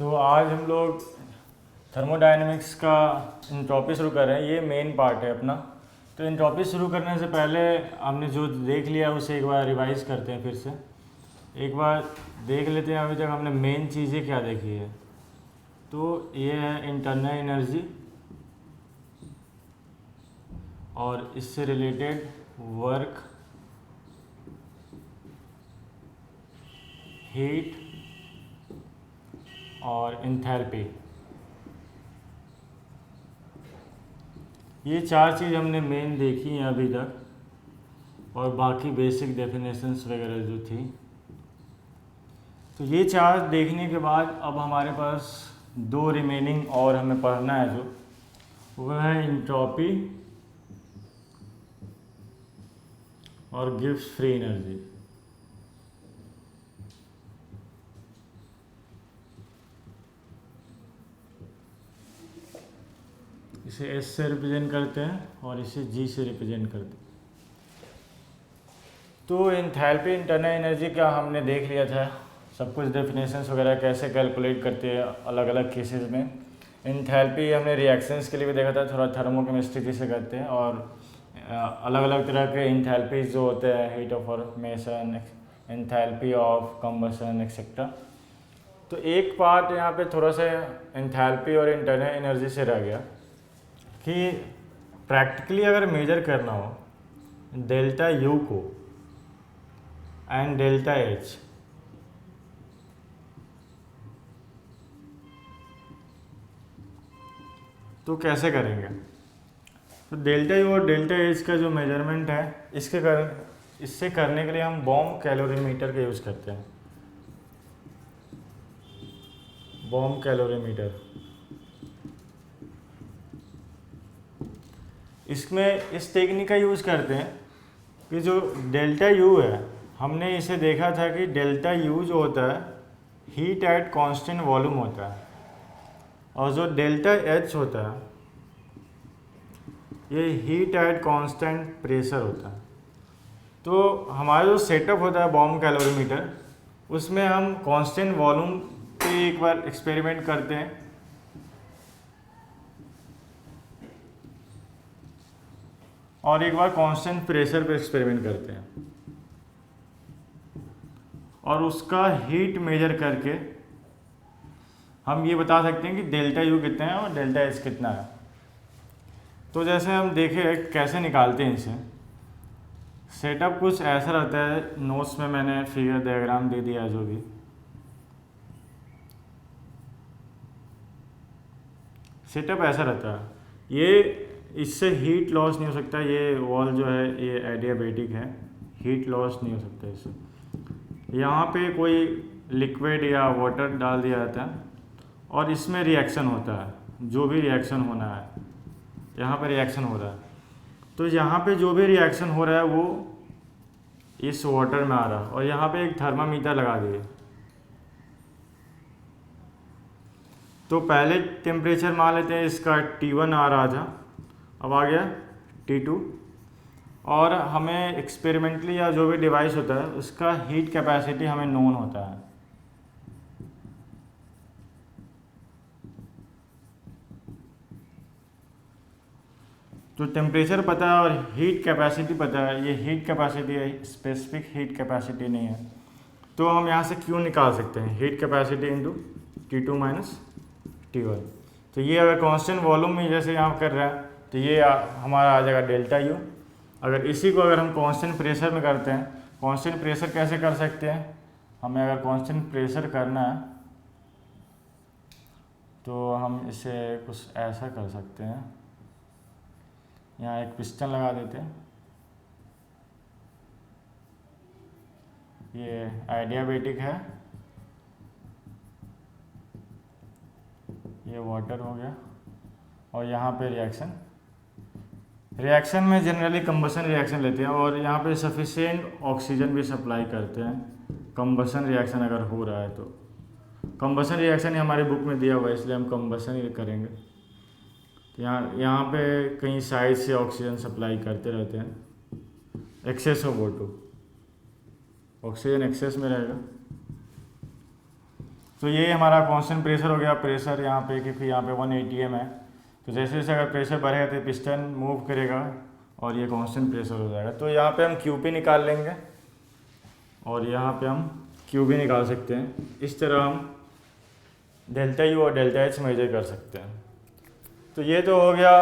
तो आज हम लोग थर्मोडायनेमिक्स का एंट्रोपी शुरू कर रहे हैं। ये मेन पार्ट है अपना। तो एंट्रोपी शुरू करने से पहले हमने जो देख लिया उसे एक बार रिवाइज करते हैं। फिर से एक बार देख लेते हैं अभी तक हमने मेन चीज़ें क्या देखी है। तो ये है इंटरनल एनर्जी और इससे रिलेटेड वर्क, हीट और एंथैल्पी। ये चार चीज़ हमने मेन देखी हैं अभी तक, और बाकी बेसिक डेफिनेशंस वगैरह जो थी। तो ये चार देखने के बाद अब हमारे पास दो रिमेनिंग और हमें पढ़ना है, जो वह है एंट्रोपी और गिब्स फ्री एनर्जी। इसे एस से रिप्रेजेंट करते हैं और इसे जी से रिप्रेजेंट करते हैं। तो एंथैल्पी इंटरनल एनर्जी का हमने देख लिया था, सब कुछ डेफिनेशंस वगैरह कैसे कैलकुलेट करते हैं अलग अलग केसेस में। एंथैल्पी हमने रिएक्शंस के लिए भी देखा था, थोड़ा थर्मोकेमिस्ट्री जिसे करते हैं, और अलग अलग तरह के एंथैल्पीज जो होते हैं, heat of formation, enthalpy of combustion etcetera. तो एक पार्ट यहाँ पे थोड़ा सा एंथैल्पी और इंटरनल एनर्जी से रह गया कि प्रैक्टिकली अगर मेजर करना हो डेल्टा यू को एंड डेल्टा एच, तो कैसे करेंगे। तो डेल्टा यू और डेल्टा एच का जो मेजरमेंट है इससे करने के लिए हम बॉम कैलोरीमीटर का यूज़ करते हैं। बॉम कैलोरीमीटर, इसमें इस टेक्निक का यूज़ करते हैं कि जो डेल्टा यू है, हमने इसे देखा था कि डेल्टा यू जो होता है हीट एट कांस्टेंट वॉल्यूम होता है, और जो डेल्टा एच होता है ये हीट एट कांस्टेंट प्रेशर होता है। तो हमारा जो सेटअप होता है बॉम कैलोरीमीटर, उसमें हम कांस्टेंट वॉल्यूम पे एक बार एक्सपेरिमेंट करते हैं, और एक बार कांस्टेंट प्रेशर पे एक्सपेरिमेंट करते हैं, और उसका हीट मेजर करके हम ये बता सकते हैं कि डेल्टा यू कितना है और डेल्टा एच कितना है। तो जैसे हम देखें कैसे निकालते हैं इसे। सेटअप कुछ ऐसा रहता है, नोट्स में मैंने फिगर डायग्राम दे दिया जो भी। सेटअप ऐसा रहता है, ये इससे हीट लॉस नहीं हो सकता। ये वॉल जो है ये एडियाबेटिक है, हीट लॉस नहीं हो सकता इससे। यहाँ पे कोई लिक्विड या वाटर डाल दिया जाता है और इसमें रिएक्शन होता है, जो भी रिएक्शन होना है। यहाँ पे रिएक्शन हो रहा है, तो यहाँ पे जो भी रिएक्शन हो रहा है वो इस वाटर में आ रहा है, और यहाँ पे एक थर्मामीटर लगा दिए। तो पहले टेम्परेचर मान लेते हैं, इसका T1 आ रहा था, अब आ गया T2, और हमें एक्सपेरिमेंटली या जो भी डिवाइस होता है उसका हीट कैपेसिटी हमें नोन होता है। तो टेम्परेचर पता है और हीट कैपेसिटी पता है। ये हीट कैपेसिटी है, स्पेसिफिक हीट कैपेसिटी नहीं है। तो हम यहाँ से क्यों निकाल सकते हैं, heat capacity into T2 minus T1। तो ये अगर कांस्टेंट वॉल्यूम में जैसे यहाँ कर रहा है तो ये हमारा आ जाएगा डेल्टा यू। अगर इसी को अगर हम कांस्टेंट प्रेशर में करते हैं, कांस्टेंट प्रेशर कैसे कर सकते हैं, हमें अगर कांस्टेंट प्रेशर करना है तो हम इसे कुछ ऐसा कर सकते हैं। यहाँ एक पिस्टन लगा देते हैं, ये एडियाबेटिक है, ये वाटर हो गया, और यहाँ पे रिएक्शन में जनरली कंबशन रिएक्शन लेते हैं, और यहाँ पे सफिशिएंट ऑक्सीजन भी सप्लाई करते हैं कंबशन रिएक्शन अगर हो रहा है तो। कंबशन रिएक्शन ही हमारी बुक में दिया हुआ है, इसलिए हम कंबशन ही करेंगे। तो यहाँ पे कहीं साइड से ऑक्सीजन सप्लाई करते रहते हैं। Access of O2, oxygen access में रहेगा। तो ये हमारा कांस्टेंट प्रेशर हो गया, प्रेशर यहाँ पे, क्योंकि यहाँ पे 1 atm है, तो जैसे जैसे अगर प्रेशर बढ़ेगा तो पिस्टन मूव करेगा और ये कांस्टेंट प्रेशर हो जाएगा। तो यहाँ पे हम QP निकाल लेंगे और यहाँ पे हम QB निकाल सकते हैं। इस तरह हम डेल्टा U और डेल्टा H मेजर कर सकते हैं। तो ये तो हो गया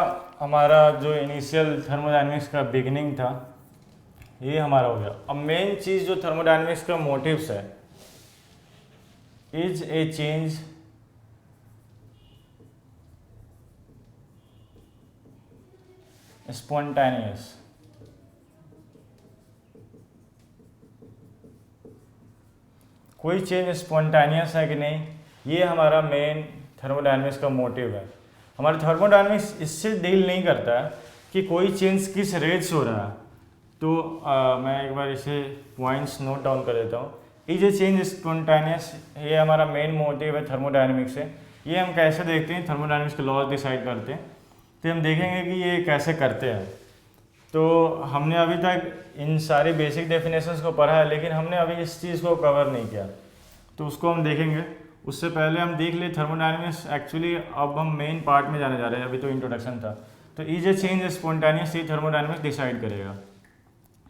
हमारा जो इनिशियल थर्मोडायनेमिक्स का बिगिनिंग था, ये हमारा हो गया। अब मेन चीज़ जो थर्मोडायनेमिक्स का मोटिव्स है, इज ए चेंज स्पॉन्टेनियस। कोई चेंज स्पॉन्टेनियस है कि नहीं, ये हमारा मेन थर्मोडायनेमिक्स का मोटिव है। हमारा थर्मोडायनेमिक्स इससे डील नहीं करता है कि कोई चेंज किस रेट से हो रहा है। तो मैं एक बार इसे पॉइंट्स नोट डाउन कर देता हूँ। इज ए चेंज स्पॉन्टेनियस, ये हमारा मेन मोटिव है थर्मोडायनेमिक्स से। ये हम कैसे देखते हैं, थर्मोडायनेमिक्स के लॉज डिसाइड करते हैं, तो हम देखेंगे कि ये कैसे करते हैं। तो हमने अभी तक इन सारी बेसिक डेफिनेशंस को पढ़ा है, लेकिन हमने अभी इस चीज़ को कवर नहीं किया, तो उसको हम देखेंगे। उससे पहले हम देख ले थर्मोडायनेमिक्स एक्चुअली, अब हम मेन पार्ट में जाने जा रहे हैं, अभी तो इंट्रोडक्शन था। तो इज ए चेंज स्पॉन्टेनियस, ये थर्मोडायनेमिक्स डिसाइड करेगा।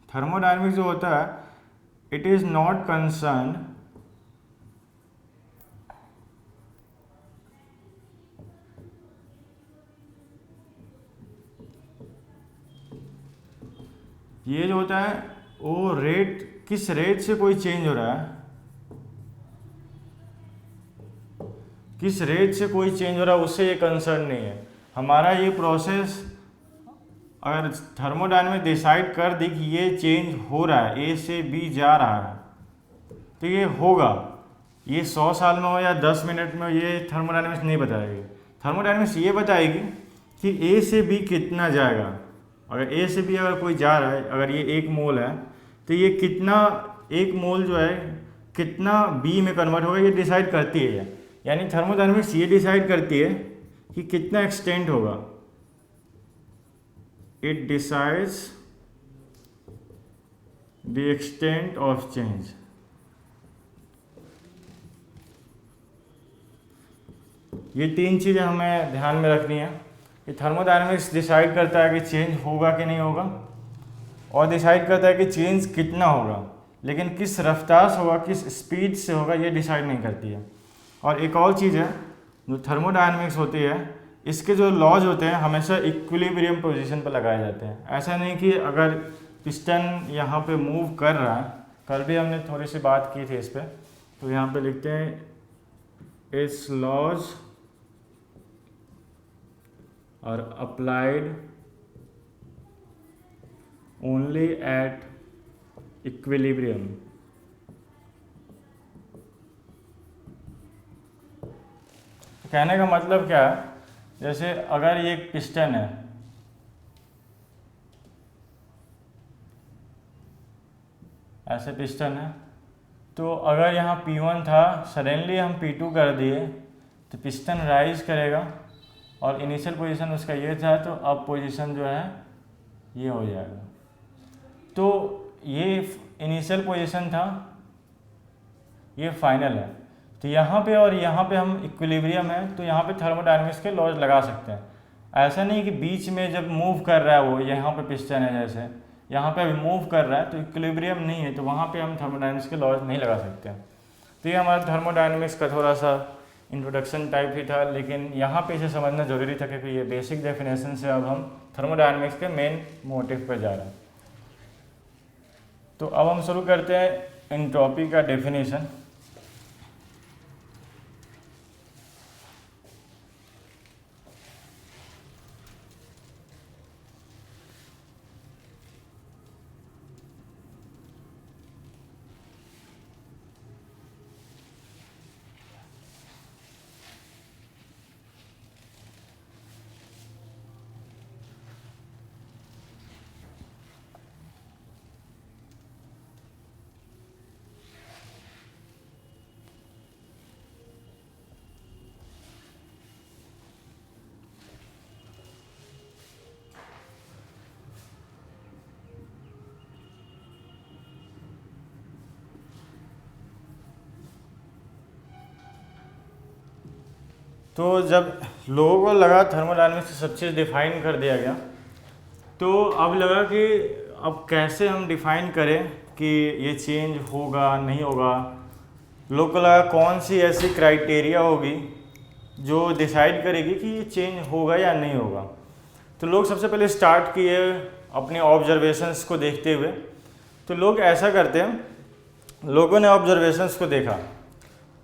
थर्मोडायनेमिक्स जो होता है, इट इज़ नॉट कंसर्न ये जो होता है वो रेट, किस रेट से कोई चेंज हो रहा है, किस रेट से कोई चेंज हो रहा है, उससे ये कंसर्न नहीं है। हमारा ये प्रोसेस अगर थर्मोडायनेमिक्स डिसाइड कर दी कि ये चेंज हो रहा है, ए से बी जा रहा है, तो ये होगा। ये 100 साल में हो या 10 मिनट में, ये थर्मोडायनेमिक्स नहीं बताएगी। थर्मोडायनेमिक्स ये बताएगी कि ए से बी कितना जाएगा। अगर ए से बी अगर कोई जा रहा है, अगर ये 1 मोल है, तो ये कितना, 1 मोल जो है कितना बी में कन्वर्ट होगा, ये डिसाइड करती है। यानी थर्मोडायनेमिक्स ये डिसाइड करती है कि कितना एक्सटेंड होगा। It decides the extent of change. ये 3 चीज़ें हमें ध्यान में रखनी है कि थर्मोडायनेमिक्स डिसाइड करता है कि चेंज होगा कि नहीं होगा, और डिसाइड करता है कि चेंज कितना होगा, लेकिन किस रफ्तार से होगा, किस स्पीड से होगा, ये डिसाइड नहीं करती है। और एक और चीज़ है, जो थर्मोडायनेमिक्स होती है, इसके जो लॉज होते हैं हमेशा इक्विलिब्रियम पोजीशन पर लगाए जाते हैं। ऐसा नहीं कि अगर पिस्टन यहाँ पे मूव कर रहा है, कल भी हमने थोड़ी सी बात की थी इस पर, तो यहाँ पे लिखते हैं इस लॉज और अप्लाइड ओनली एट इक्विलिब्रियम। कहने का मतलब क्या है, जैसे अगर ये एक पिस्टन है, ऐसे पिस्टन है, तो अगर यहाँ P1 था, सडनली हम P2 कर दिए, तो पिस्टन राइज करेगा, और इनिशियल पोजीशन उसका ये था, तो अब पोजीशन जो है ये हो जाएगा। तो ये इनिशियल पोजीशन था, ये फाइनल है। तो यहाँ पे और यहाँ पे हम इक्विलिब्रियम है, तो यहाँ पे थर्मोडायनेमिक्स के लॉज लगा सकते हैं। ऐसा नहीं कि बीच में जब मूव कर रहा है वो, यहाँ पे पिस्टन है जैसे, यहाँ पे अभी मूव कर रहा है तो इक्विलिब्रियम नहीं है, तो वहाँ पे हम थर्मोडायनेमिक्स के लॉज नहीं लगा सकते हैं। तो ये हमारा थर्मोडायनेमिक्स का थोड़ा सा इंट्रोडक्शन टाइप ही था, लेकिन यहाँ पे इसे समझना जरूरी था, क्योंकि ये बेसिक डेफिनेशन से अब हम थर्मोडायनेमिक्स के मेन मोटिव पर जा रहे हैं। तो अब हम शुरू करते हैं एंट्रोपी का डेफिनेशन। तो जब लोगों को लगा थर्मोडायनामिक्स से सब चीज़ डिफाइन कर दिया गया, तो अब लगा कि अब कैसे हम डिफाइन करें कि ये चेंज होगा नहीं होगा। लोगों को लगा कौन सी ऐसी क्राइटेरिया होगी जो डिसाइड करेगी कि ये चेंज होगा या नहीं होगा। तो लोग सबसे पहले स्टार्ट किए अपने ऑब्जर्वेशंस को देखते हुए। तो लोग ऐसा करते हैं, लोगों ने ऑब्जर्वेशंस को देखा,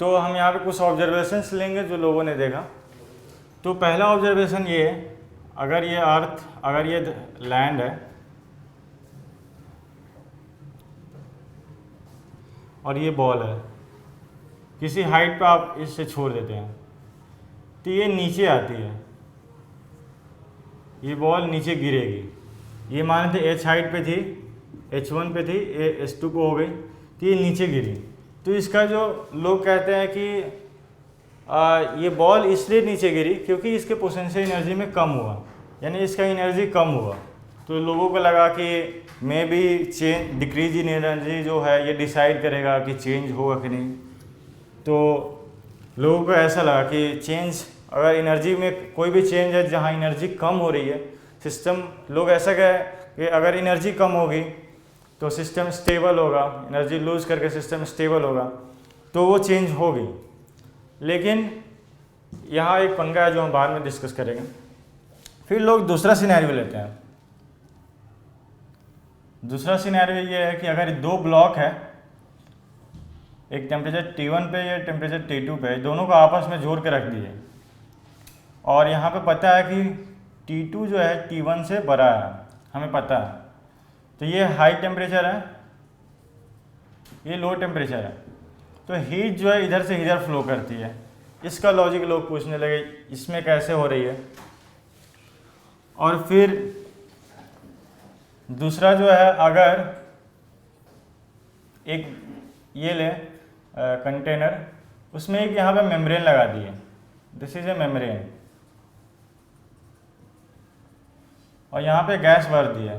तो हम यहाँ पे कुछ ऑब्जर्वेशंस लेंगे जो लोगों ने देखा। तो पहला ऑब्जर्वेशन ये है, अगर ये अर्थ, अगर ये लैंड है और ये बॉल है, किसी हाइट पे आप इससे छोड़ देते हैं तो ये नीचे आती है, ये बॉल नीचे गिरेगी। ये मान थे h हाइट पे थी, h1 पे थी, ये h2 को हो गई, तो ये नीचे गिरी। तो इसका जो लोग कहते हैं कि ये बॉल इसलिए नीचे गिरी क्योंकि इसके पोटेंशियल एनर्जी में कम हुआ, यानी इसका एनर्जी कम हुआ। तो लोगों को लगा कि may be change, decrease in energy जो है ये डिसाइड करेगा कि चेंज होगा कि नहीं। तो लोगों को ऐसा लगा कि चेंज, अगर एनर्जी में कोई भी चेंज है जहाँ एनर्जी कम हो रही है, सिस्टम, लोग ऐसा कहे कि अगर एनर्जी कम होगी तो सिस्टम स्टेबल होगा, एनर्जी लूज करके सिस्टम स्टेबल होगा, तो वो चेंज होगी। लेकिन यहाँ एक पंगा है जो हम बाद में डिस्कस करेंगे। फिर लोग दूसरा सिनेरियो लेते हैं। दूसरा सिनेरियो ये है कि अगर दो ब्लॉक है, एक टेम्परेचर T1 पे या टेम्परेचर T2 पे, दोनों को आपस में जोड़ के रख दिए, और यहाँ पे पता है कि T2 जो है T1 से बड़ा है, हमें पता है। तो ये हाई टेम्परेचर है, ये लो टेम्परेचर है, तो हीट जो है इधर से इधर फ्लो करती है। इसका लॉजिक लोग पूछने लगे इसमें कैसे हो रही है। और फिर दूसरा जो है, अगर एक ये ले कंटेनर, उसमें एक यहाँ पे मेम्ब्रेन लगा दिए, दिस इज ए मेम्ब्रेन, और यहाँ पे गैस भर दिया,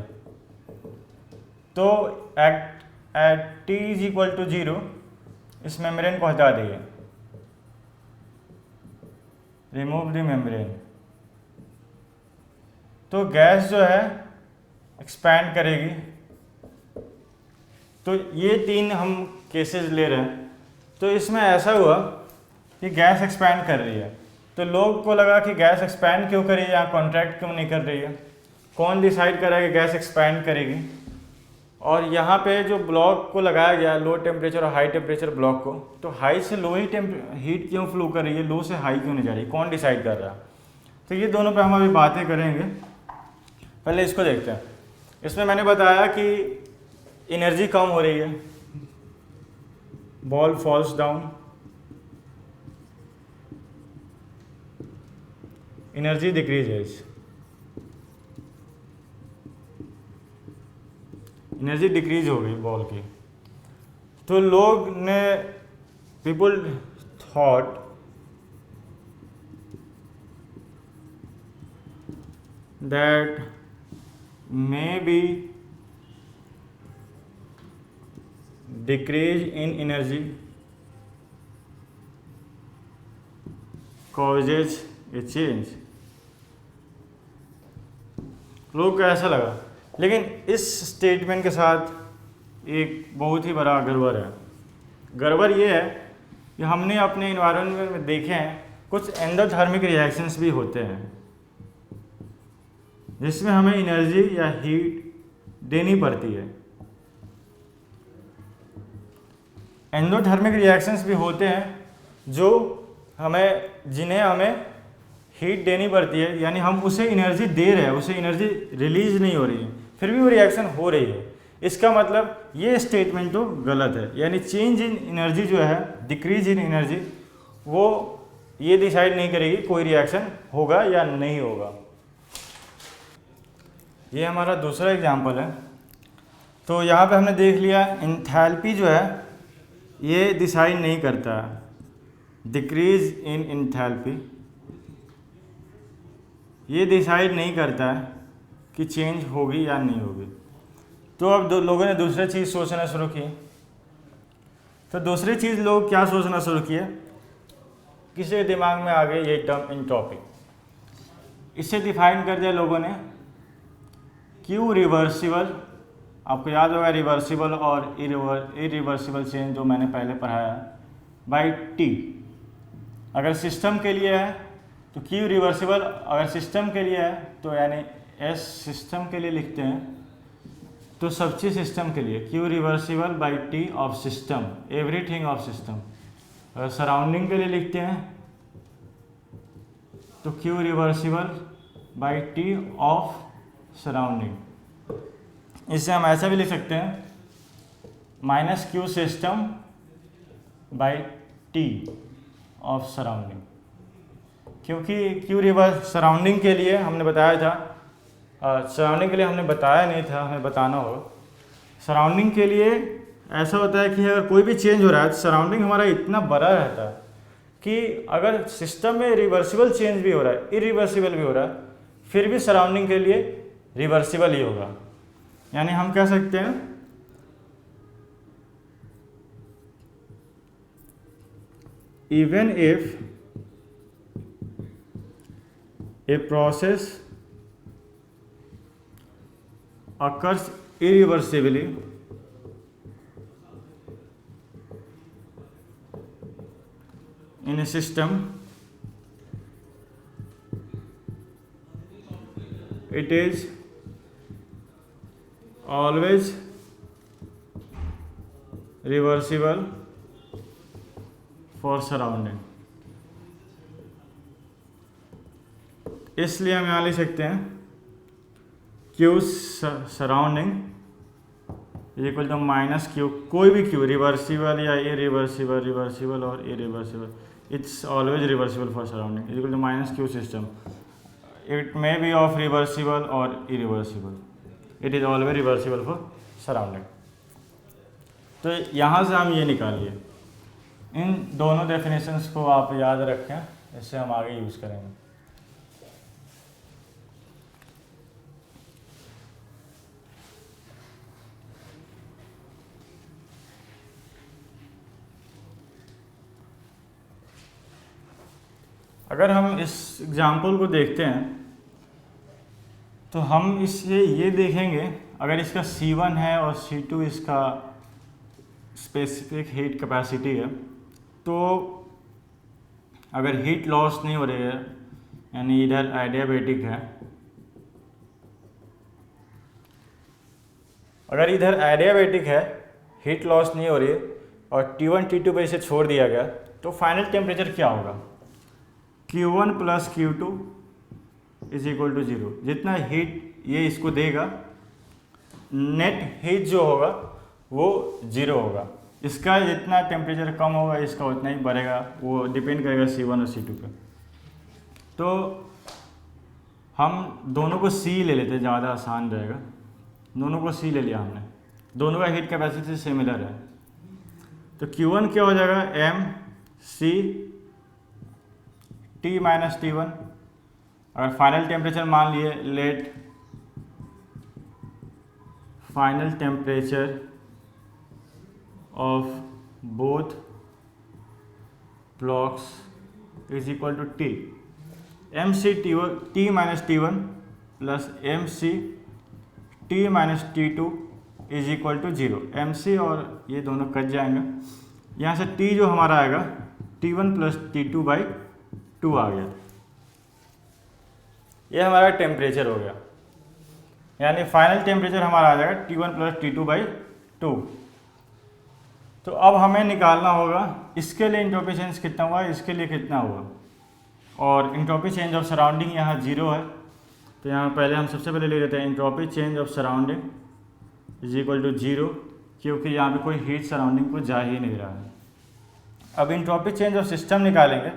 तो at T is equal to 0 इस मेम्ब्रेन को हटा दिए, रिमूव द मेम्ब्रेन। तो गैस जो है एक्सपैंड करेगी। तो ये तीन हम केसेस ले रहे हैं। तो इसमें ऐसा हुआ कि गैस एक्सपैंड कर रही है, तो लोग को लगा कि गैस एक्सपैंड क्यों कर रही है, यहाँ कॉन्ट्रैक्ट क्यों नहीं कर रही है, कौन डिसाइड करा कि गैस एक्सपैंड करेगी। और यहाँ पे जो ब्लॉक को लगाया गया, लो टेम्परेचर और हाई टेम्परेचर ब्लॉक को, तो हाई से लो ही हीट क्यों फ्लो कर रही है, लो से हाई क्यों नहीं जा रही, कौन डिसाइड कर रहा है। तो ये दोनों पे हम अभी बातें करेंगे। पहले इसको देखते हैं। इसमें मैंने बताया कि एनर्जी कम हो रही है, ball falls down, energy decreases, energy decrease हो गई बॉल की। तो लोग ने, people thought that may be decrease in energy causes a change। लोग को ऐसा लगा, लेकिन इस स्टेटमेंट के साथ एक बहुत ही बड़ा गड़बड़ है। गड़बड़ ये है कि हमने अपने इन्वायरमेंट में देखे हैं कुछ एंडोथर्मिक रिएक्शंस भी होते हैं जिसमें हमें एनर्जी या हीट देनी पड़ती है। एंडोथर्मिक रिएक्शंस भी होते हैं जो जिन्हें हमें हीट देनी पड़ती है, यानी हम उसे एनर्जी दे रहे हैं, उसे एनर्जी रिलीज नहीं हो रही है, फिर भी वो रिएक्शन हो रही है। इसका मतलब ये स्टेटमेंट तो गलत है, यानी चेंज इन एनर्जी जो है, डिक्रीज इन एनर्जी, वो ये डिसाइड नहीं करेगी कोई रिएक्शन होगा या नहीं होगा। ये हमारा दूसरा एग्जाम्पल है। तो यहाँ पे हमने देख लिया एंथैल्पी जो है ये डिसाइड नहीं करता, डिक्रीज इन एंथैल्पी ये डिसाइड नहीं करता है कि चेंज होगी या नहीं होगी। तो अब लोगों ने दूसरी चीज़ सोचना शुरू की। तो दूसरी चीज़ लोग क्या सोचना शुरू किए किसी के दिमाग में आ गई ये टर्म एंट्रोपी। इसे डिफाइन कर दिया लोगों ने क्यू रिवर्सिबल, आपको याद होगा रिवर्सिबल और इरिवर्सिबल चेंज जो मैंने पहले पढ़ाया बाई टी। अगर सिस्टम के लिए है तो क्यू रिवर्सिबल, अगर सिस्टम के लिए है तो यानी एस सिस्टम के लिए लिखते हैं, तो सब चीज़ सिस्टम के लिए Q reversible by T of system, everything of system. अगर सराउंडिंग के लिए लिखते हैं तो Q reversible by T of surrounding. इससे हम ऐसा भी लिख सकते हैं minus Q system by T of surrounding, क्योंकि क्यू रिवर्स सराउंडिंग के लिए हमने बताया था, सराउंडिंग के लिए हमने बताया नहीं था, हमें बताना होगा। सराउंडिंग के लिए ऐसा होता है कि अगर कोई भी चेंज हो रहा है तो सराउंडिंग हमारा इतना बड़ा रहता है कि अगर सिस्टम में रिवर्सिबल चेंज भी हो रहा है, इरिवर्सिबल भी हो रहा है, फिर भी सराउंडिंग के लिए रिवर्सिबल ही होगा। यानी हम कह सकते हैं even if a process occurs irreversibly in a system, it is always reversible for surrounding। इसलिए हम यहाँ लिख सकते हैं Q surrounding is equal to minus Q, कोई भी क्यू रिवर्सिबल या इरिवर्सिबल, रिवर्सिबल और irreversible, it's always reversible for surrounding is equal to minus Q system. It may be of reversible और irreversible, it is always reversible for surrounding. तो यहाँ से हम ये निकालिए, इन दोनों डेफिनेशंस को आप याद रखें, इससे हम आगे यूज़ करेंगे। अगर हम इस एग्जाम्पल को देखते हैं तो हम इससे ये देखेंगे, अगर इसका C1 है और C2 इसका स्पेसिफिक हीट कैपेसिटी है, तो अगर हीट लॉस नहीं हो रही है यानी इधर एडियाबैटिक है, अगर इधर एडियाबैटिक है, हीट लॉस नहीं हो रही है और T1 T2 पे इसे छोड़ दिया गया, तो फाइनल टेम्परेचर क्या होगा? Q1 plus Q2 is equal to 0। जितना हीट ये इसको देगा, नेट हीट जो होगा वो 0 होगा। इसका जितना टेम्परेचर कम होगा इसका उतना ही बढ़ेगा, वो डिपेंड करेगा C1 और C2 पे। तो हम दोनों को C ले लेते, ज़्यादा आसान रहेगा। दोनों को C ले लिया हमने, दोनों का हीट कैपेसिटी सिमिलर है, तो Q1 क्या हो जाएगा? m C T minus T1। अगर फाइनल टेम्परेचर मान लिए, let final temperature of both blocks is equal to T, M C T minus T1 plus M C T minus T2 is equal to 0। M C और ये दोनों cut जाएंगे, यहाँ से T जो हमारा आएगा T1 प्लस T2 बाई 2 आ गया। ये हमारा टेम्परेचर हो गया, यानी फाइनल टेम्परेचर हमारा आ जाएगा T1 प्लस T2 बाई 2। तो अब हमें निकालना होगा इसके लिए एंट्रोपी चेंज कितना हुआ, इसके लिए कितना हुआ, और एंट्रोपी चेंज ऑफ सराउंडिंग यहाँ 0 है, तो यहाँ पहले हम सबसे पहले ले लेते हैं entropy change of surrounding is equal to 0, क्योंकि यहाँ पे कोई हीट सराउंडिंग को जा ही नहीं रहा है। अब एंट्रोपी चेंज ऑफ सिस्टम निकालेंगे,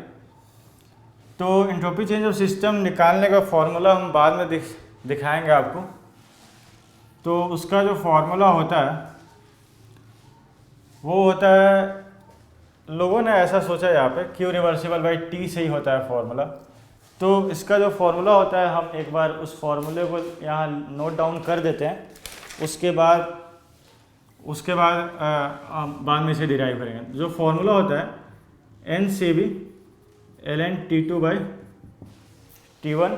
तो एंट्रोपी चेंज ऑफ सिस्टम निकालने का फॉर्मूला हम बाद में दिखाएंगे आपको। तो उसका जो फॉर्मूला होता है वो होता है, लोगों ने ऐसा सोचा यहाँ पे क्यू रिवर्सिबल बाई टी से ही होता है फॉर्मूला। तो इसका जो फॉर्मूला होता है, हम एक बार उस फॉर्मूले को यहाँ नोट डाउन कर देते हैं, उसके बाद बाद में इसे डिराइव करेंगे। जो फॉर्मूला होता है N C B ln T2 by T1,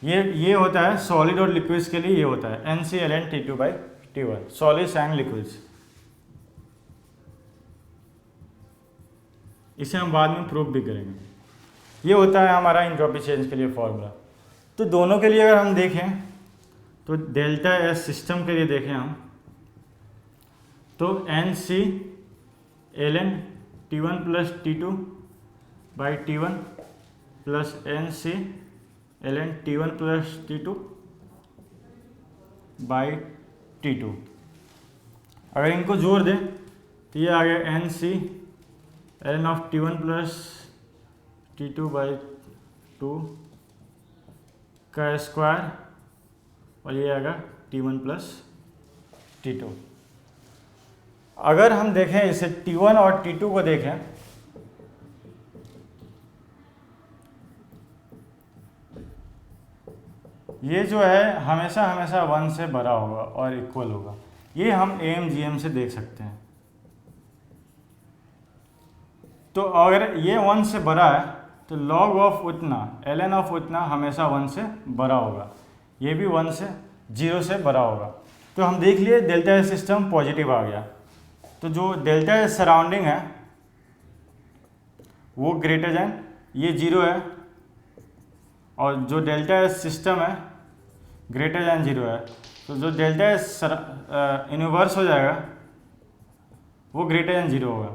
ये होता है सॉलिड और लिक्विड्स के लिए, ये होता है NC ln T2 by T1, solids and liquids. इसे हम बाद में प्रूव भी करेंगे। ये होता है हमारा एंट्रोपी चेंज के लिए फॉर्मूला। तो दोनों के लिए अगर हम देखें तो डेल्टा एस सिस्टम के लिए देखें हम, तो NC ln T1 plus T2 by T1 plus NC ln T1 plus T2 by T2। अगर इनको जोड़ दें तो ये आ गया NC ln of T1 plus T2 by 2 का स्क्वायर, और ये आएगा T1 प्लस T2। अगर हम देखें इसे T1 और T2 को देखें, ये जो है हमेशा हमेशा 1 से बड़ा होगा और इक्वल होगा। ये हम AMGM से देख सकते हैं। तो अगर ये 1 से बड़ा है तो log ऑफ उतना, ln ऑफ उतना हमेशा 1 से बड़ा होगा। ये भी 1 से 0 से बड़ा होगा। तो हम देख लिए डेल्टा एस सिस्टम पॉजिटिव आ गया। तो जो डेल्टा एस सराउंडिंग है वो ग्रेटर देन ये 0 है, और जो डेल्टा एस सिस्टम है ग्रेटर देन 0 है। तो जो डेल्टा एस इनवर्स हो जाएगा वो ग्रेटर देन 0 होगा।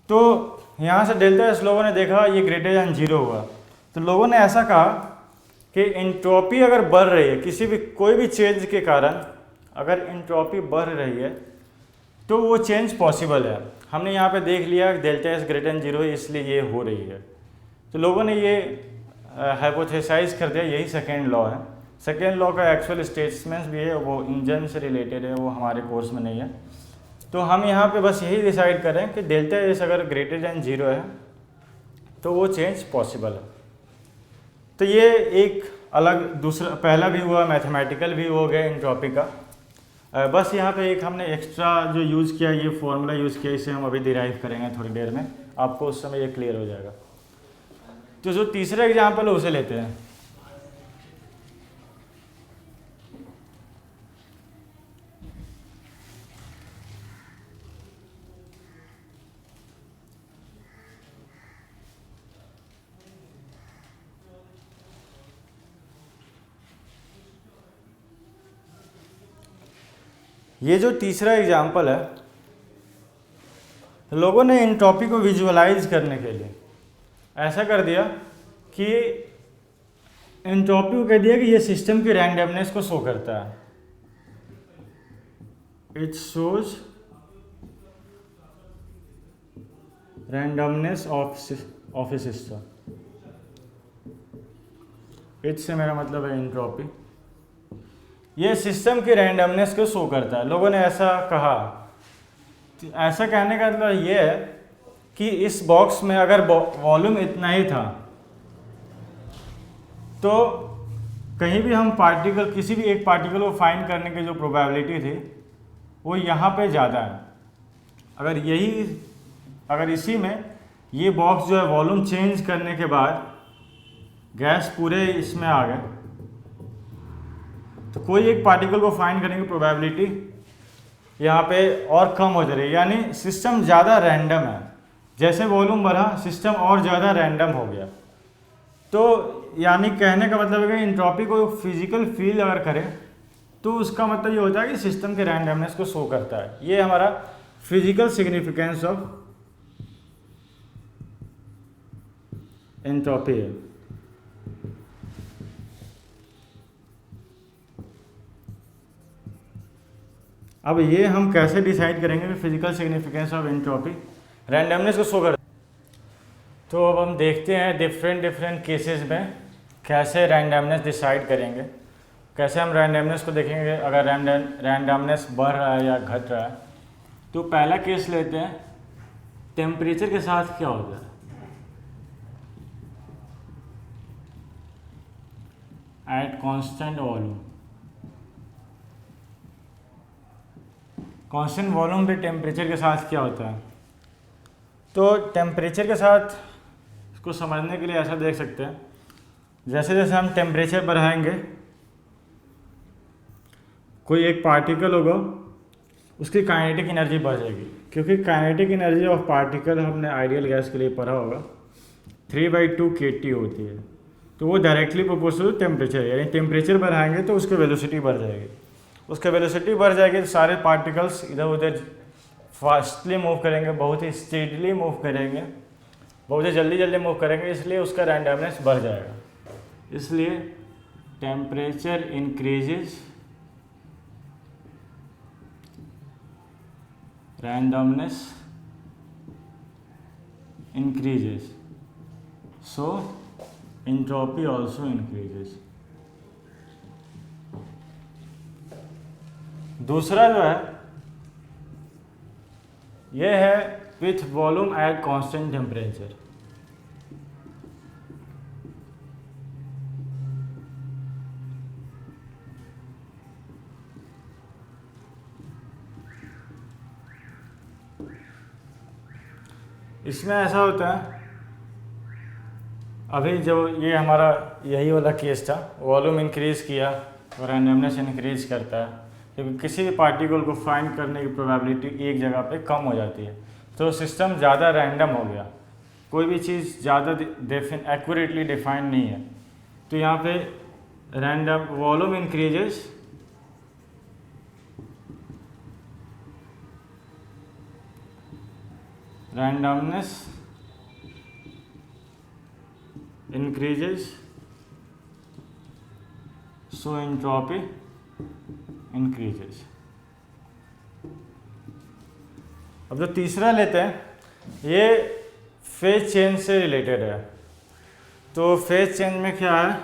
तो यहाँ से डेल्टा एस लोगों ने देखा ये ग्रेटर देन 0 हुआ, तो लोगों ने ऐसा कहा कि एंट्रोपी अगर बढ़ रही है किसी भी कोई भी चेंज के कारण, अगर एंट्रोपी बढ़ रही है तो वो चेंज पॉसिबल है। हमने यहाँ पे देख लिया डेल्टा एस ग्रेटर देन 0 इसलिए ये हो रही है। तो लोगों ने ये हाइपोथेसाइज कर दिया, यही सेकेंड लॉ है। सेकेंड लॉ का एक्चुअल स्टेटमेंट्स भी है, वो इंजन से रिलेटेड है, वो हमारे कोर्स में नहीं है। तो हम यहाँ पे बस यही डिसाइड करें कि डेल्टा एस अगर ग्रेटर देन 0 है तो वो चेंज पॉसिबल है। तो ये एक अलग दूसरा पहला भी हुआ, मैथमेटिकल भी हो गया एंट्रोपी का। बस यहाँ पे एक हमने एक्स्ट्रा जो यूज़ किया, ये फॉर्मूला यूज़ किया, इसे हम अभी डिराइव करेंगे थोड़ी देर में, आपको उस समय ये क्लियर हो जाएगा। तो जो तीसरा एग्जाम्पल है उसे लेते हैं। ये जो तीसरा एग्जाम्पल है, लोगों ने एंट्रोपी को विजुअलाइज करने के लिए ऐसा कर दिया कि एंट्रोपी को कह दिया कि ये सिस्टम की रैंडमनेस को शो करता है। It shows randomness of A system. It से मेरा मतलब है एंट्रोपी। ये सिस्टम की रैंडमनेस को शो करता है। लोगों ने ऐसा कहा। ऐसा कहने का मतलब ये है कि इस बॉक्स में अगर वॉल्यूम इतना ही था तो कहीं भी हम पार्टिकल, किसी भी एक पार्टिकल को फाइंड करने की जो प्रोबेबिलिटी थी वो यहाँ पे ज़्यादा है। अगर इसी में ये बॉक्स जो है वॉल्यूम चेंज करने के बाद गैस पूरे इसमें आ गए तो कोई एक पार्टिकल को फाइंड करने की प्रोबेबिलिटी यहाँ पे और कम हो जा रही है, यानी सिस्टम ज़्यादा रैंडम है। जैसे वॉल्यूम बढ़ा सिस्टम और ज़्यादा रैंडम हो गया। तो यानी कहने का मतलब है कि एंट्रोपी को फिजिकल फील अगर करे तो उसका मतलब ये होता है कि सिस्टम के रैंडमनेस को शो करता है। ये हमारा फिजिकल सिग्निफिकेंस ऑफ एंट्रोपी है। अब ये हम कैसे डिसाइड करेंगे कि physical significance of entropy randomness को शो करता है। तो अब हम देखते हैं डिफरेंट केसेस में कैसे रैंडमनेस डिसाइड करेंगे, कैसे हम रैंडमनेस को देखेंगे अगर रैंडमनेस बढ़ रहा है या घट रहा है। तो पहला केस लेते हैं, टेम्परेचर के साथ क्या होता है। At constant volume constant volume पे टेम्परेचर के साथ क्या होता है? तो टेम्परेचर के साथ इसको समझने के लिए ऐसा देख सकते हैं, जैसे जैसे हम टेम्परेचर बढ़ाएंगे, कोई एक पार्टिकल होगा उसकी काइनेटिक एनर्जी बढ़ जाएगी, क्योंकि काइनेटिक एनर्जी ऑफ पार्टिकल हमने आइडियल गैस के लिए पढ़ा होगा 3/2 kT होती है। तो वो डायरेक्टली प्रोपोर्शनल टू टेम्परेचर, यानी टेम्परेचर बढ़ाएंगे तो उसकी वेलोसिटी बढ़ जाएगी। उसकी वेलोसिटी बढ़ जाएगी तो सारे पार्टिकल्स इधर उधर फास्टली मूव करेंगे, बहुत ही स्पीडली मूव करेंगे, बहुत ही जल्दी जल्दी मूव करेंगे, इसलिए उसका रैंडमनेस बढ़ जाएगा। इसलिए temperature increases, randomness increases, so entropy also increases। दूसरा जो है ये है with volume at constant temperature। इसमें ऐसा होता है, अभी जो ये हमारा यही वाला केस था, वॉल्यूम इंक्रीज़ किया और रैंडमनेस इंक्रीज करता है, क्योंकि किसी भी पार्टिकल को फाइंड करने की प्रोबेबिलिटी एक जगह पे कम हो जाती है, तो सिस्टम ज़्यादा रैंडम हो गया, कोई भी चीज़ ज़्यादा एक्यूरेटली डिफाइंड नहीं है। तो यहाँ पे random volume increases, randomness increases, so entropy increases। अब जो तीसरा लेते हैं, ये फेज चेंज से रिलेटेड है। तो फेज चेंज में क्या है,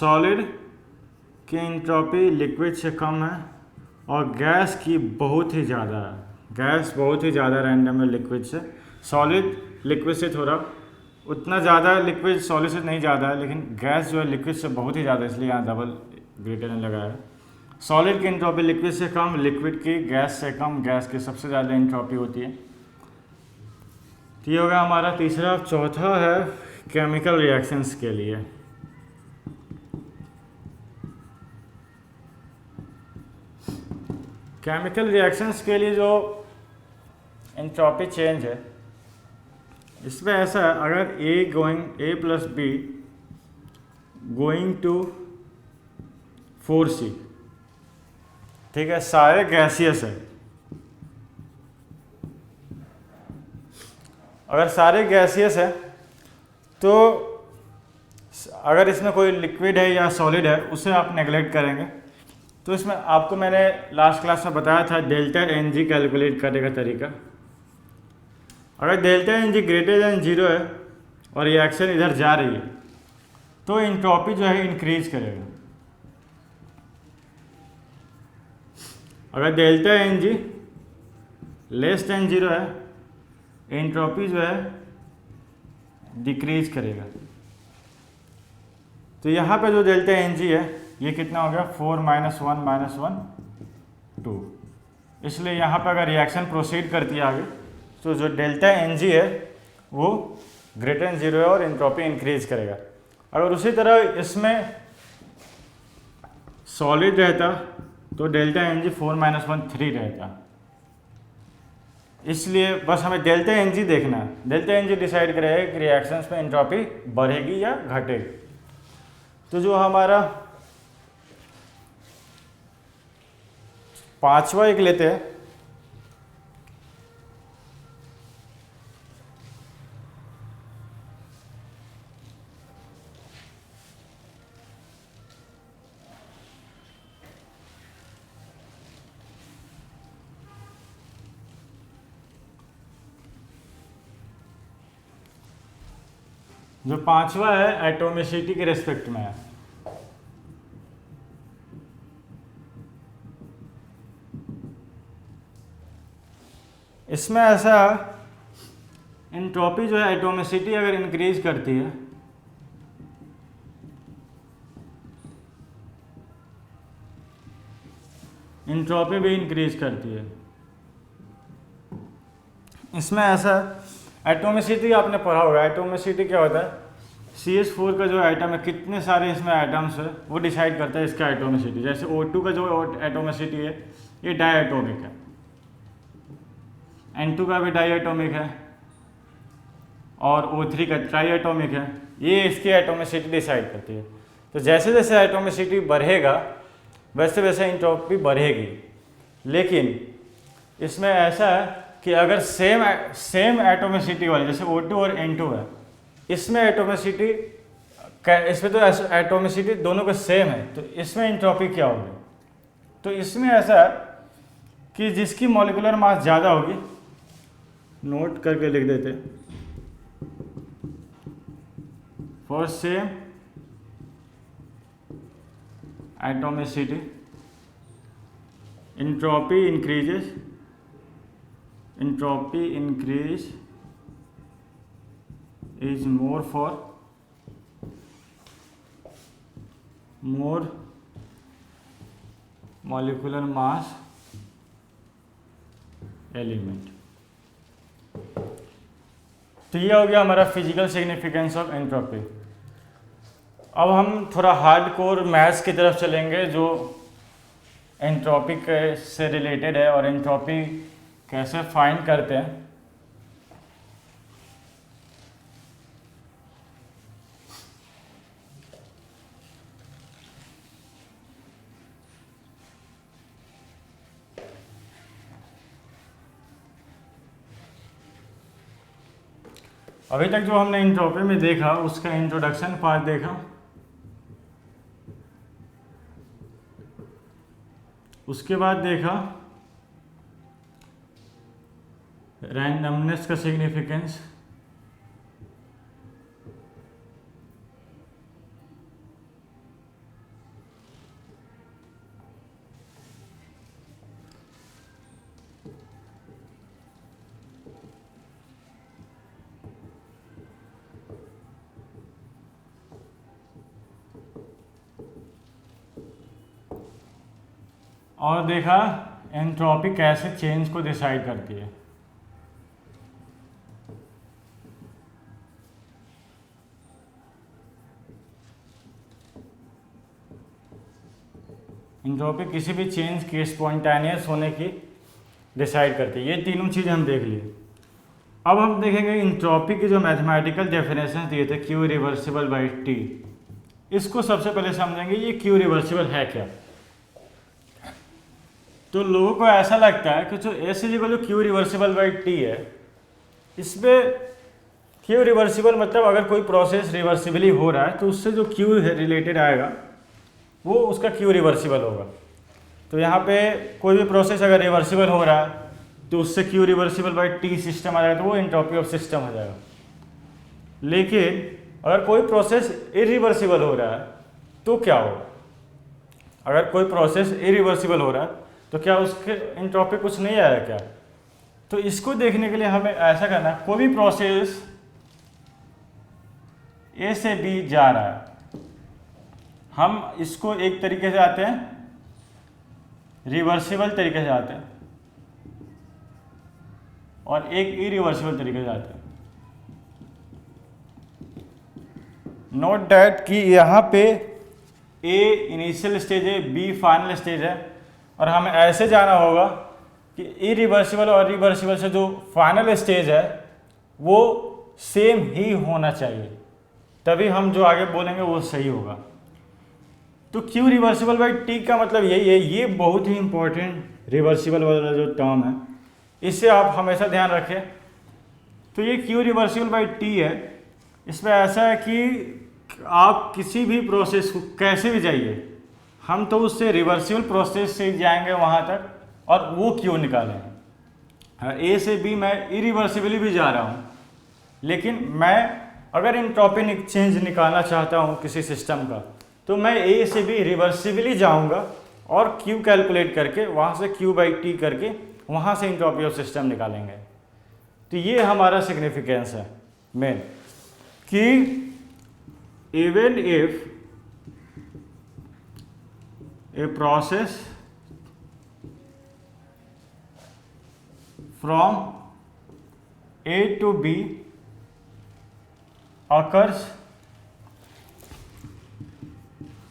सॉलिड की एंट्रोपी लिक्विड से कम है और गैस की बहुत ही ज़्यादा है, गैस बहुत ही ज़्यादा रैंडम है लिक्विड से। सॉलिड लिक्विड से थोड़ा उतना ज़्यादा, लिक्विड सॉलिड से नहीं ज़्यादा है, लेकिन गैस जो है लिक्विड से बहुत ही ज़्यादा, इसलिए यहाँ डबल ग्रेटर ने लगाया है। सॉलिड की एंट्रोपी लिक्विड से कम, लिक्विड की गैस से कम, गैस की सबसे ज़्यादा एंट्रोपी होती है। तो ये होगा हमारा तीसरा। चौथा है केमिकल रिएक्शंस के लिए। केमिकल रिएक्शंस के लिए जो एंट्रोपी चेंज है, इसमें ऐसा है, अगर A plus B going to 4C, ठीक है, सारे गैसियस है, अगर सारे गैसियस है तो अगर इसमें कोई लिक्विड है या सॉलिड है उसे आप नेगलेक्ट करेंगे। तो इसमें आपको मैंने लास्ट क्लास में बताया था डेल्टा NG कैलकुलेट करने का तरीका। अगर डेल्टा NG ग्रेटर देन 0 है और रिएक्शन इधर जा रही है तो एंट्रोपी जो है इंक्रीज करेगा। अगर डेल्टा NG लेस देन 0 है, एंट्रोपी जो है डिक्रीज करेगा। तो यहाँ पे जो डेल्टा NG है ये कितना हो गया, 4 - 1 - 1 2। इसलिए यहाँ पर अगर रिएक्शन प्रोसीड करती है आगे तो जो डेल्टा NG है वो ग्रेटर देन 0 है और एंट्रोपी इंक्रीज करेगा। अगर उसी तरह इसमें सॉलिड रहता तो डेल्टा NG 4 - 1 3 रहता। इसलिए बस हमें डेल्टा NG देखना है, डेल्टा NG डिसाइड करेगा कि रिएक्शंस में एंट्रोपी बढ़ेगी या घटेगी। तो जो हमारा पांचवा एक लेते हैं, जो पांचवा है एटोमिसिटी के रेस्पेक्ट में है। इसमें ऐसा एंट्रोपी जो है एटोमिसिटी अगर इंक्रीज करती है इंट्रोपी भी इंक्रीज करती है। इसमें ऐसा एटोमिसिटी आपने पढ़ा होगा, एटोमिसिटी क्या होता है, CH4 का जो एटम है, कितने सारे इसमें एटम्स है वो डिसाइड करता है इसका एटोमिसिटी। जैसे O2 का जो एटोमिसिटी है ये डायएटोमिक है, N2 का भी डायएटोमिक है और O3 का ट्राइएटोमिक है, ये इसकी एटोमिसिटी डिसाइड करती है। तो जैसे जैसे एटोमिसिटी बढ़ेगा वैसे वैसे एंट्रोपी बढ़ेगी। लेकिन इसमें ऐसा है कि अगर सेम एटोमिसिटी वाले जैसे O2 और N2 है, इसमें एटोमिसिटी, इसमें तो एटोमिसिटी दोनों का सेम है, तो इसमें एंट्रोपी क्या होगी? तो इसमें ऐसा है कि जिसकी मॉलिक्यूलर मास ज़्यादा होगी, नोट करके लिख देते, for same atomicity entropy increases, entropy increase is more for more molecular mass element। तो ये हो गया हमारा फिजिकल सिग्निफिकेंस ऑफ एंट्रोपी। अब हम थोड़ा हार्डकोर मैथ्स की तरफ चलेंगे जो एंट्रोपी से रिलेटेड है और एंट्रोपी कैसे फाइंड करते हैं। अभी तक जो हमने एंट्रोपी में देखा उसका इंट्रोडक्शन पार्ट देखा, उसके बाद देखा रैंडमनेस का सिग्निफिकेंस, और देखा एंट्रोपी कैसे चेंज को डिसाइड करती है। एंट्रोपी किसी भी चेंज की स्पॉन्टेनियस होने की डिसाइड करती है। ये तीनों चीज़ें हम देख लिए। अब हम देखेंगे एंट्रोपी की जो मैथमेटिकल डेफिनेशन दिए थे, Q रिवर्सिबल बाई T, इसको सबसे पहले समझेंगे ये Q रिवर्सिबल है क्या। तो लोगों को ऐसा लगता है कि जो S equal to Q reversible by T है, इसमें Q रिवर्सिबल मतलब अगर कोई प्रोसेस रिवर्सिबली हो रहा है तो उससे जो Q रिलेटेड आएगा वो उसका Q रिवर्सिबल होगा। तो यहाँ पे कोई भी प्रोसेस अगर रिवर्सिबल हो रहा है तो उससे Q reversible by T system आ जाएगा, तो वो एंट्रोपी ऑफ सिस्टम हो जाएगा। लेकिन अगर कोई प्रोसेस इरिवर्सिबल हो रहा है तो क्या होगा? अगर कोई प्रोसेस इरिवर्सिबल हो रहा है तो क्या उसके एंट्रोपी कुछ नहीं आएगा क्या? तो इसको देखने के लिए हमें ऐसा करना है, कोई भी प्रोसेस A से B जा रहा है, हम इसको एक तरीके से आते हैं, रिवर्सिबल तरीके से आते हैं और एक इरिवर्सिबल तरीके से आते हैं। नोट दैट कि यहाँ पे A इनिशियल स्टेज है, B फाइनल स्टेज है, और हमें ऐसे जाना होगा कि इरिवर्सिबल और रिवर्सिबल से जो फाइनल स्टेज है वो सेम ही होना चाहिए, तभी हम जो आगे बोलेंगे वो सही होगा। तो Q रिवर्सिबल बाई T का मतलब यही है। ये बहुत ही इंपॉर्टेंट रिवर्सिबल वाला जो टर्म है, इससे आप हमेशा ध्यान रखें। तो ये Q रिवर्सिबल बाई T है। इसमें ऐसा है कि आप किसी भी प्रोसेस को कैसे भी जाइए, हम तो उससे रिवर्सिबल प्रोसेस से जाएंगे वहाँ तक और वो Q निकालेंगे। A से B मैं इरिवर्सिबली भी जा रहा हूँ, लेकिन मैं अगर एंट्रोपी चेंज निकालना चाहता हूँ किसी सिस्टम का, तो मैं A से B रिवर्सिबली जाऊँगा और Q कैलकुलेट करके वहाँ से Q बाई T करके वहाँ से एंट्रोपी ऑफ सिस्टम निकालेंगे। तो ये हमारा सिग्निफिकेंस है मेन, कि even if a process from A to B occurs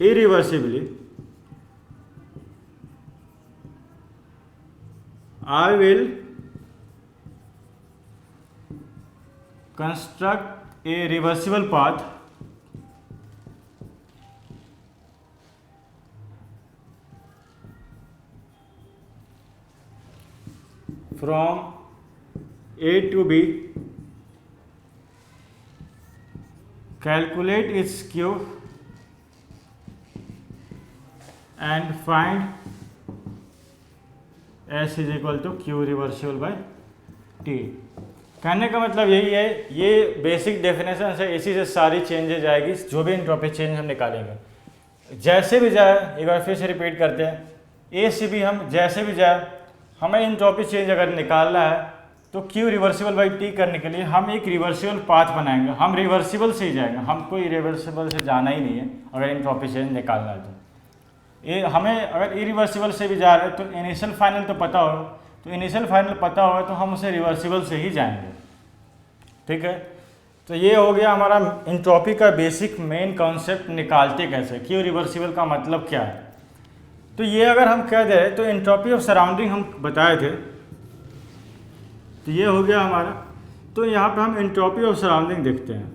irreversibly, I will construct a reversible path from A to B, calculate its Q and find S is equal to Q reversible by T. कहने का मतलब यही है, ये basic definition है, इसी से सारी चेंजेज आएगी, जो भी एंट्रोपी चेंज हम निकालेंगे। जैसे भी जाए, एक बार फिर से रिपीट करते हैं, ए से भी हम जैसे भी जाए, हमें एंट्रोपी चेंज अगर निकालना है तो क्यू रिवर्सिबल बाई टी करने के लिए हम एक रिवर्सिबल पाथ बनाएंगे। हम रिवर्सिबल से ही जाएंगे, हमको इरिवर्सिबल से जाना ही नहीं है अगर एंट्रोपी चेंज निकालना है तो। ये हमें अगर इरिवर्सिबल से भी जा रहे हैं तो इनिशियल फाइनल तो पता होगा, तो इनिशियल फाइनल पता होगा तो हम उसे रिवर्सिबल से ही जाएंगे। ठीक है, तो ये हो गया हमारा एंट्रोपी का बेसिक मेन कॉन्सेप्ट, निकालते कैसे, क्यू रिवर्सिबल का मतलब क्या है। तो ये अगर हम कह दें तो एंट्रोपी ऑफ सराउंडिंग हम बताए थे, तो ये हो गया हमारा। तो यहाँ पे हम एंट्रोपी ऑफ सराउंडिंग देखते हैं।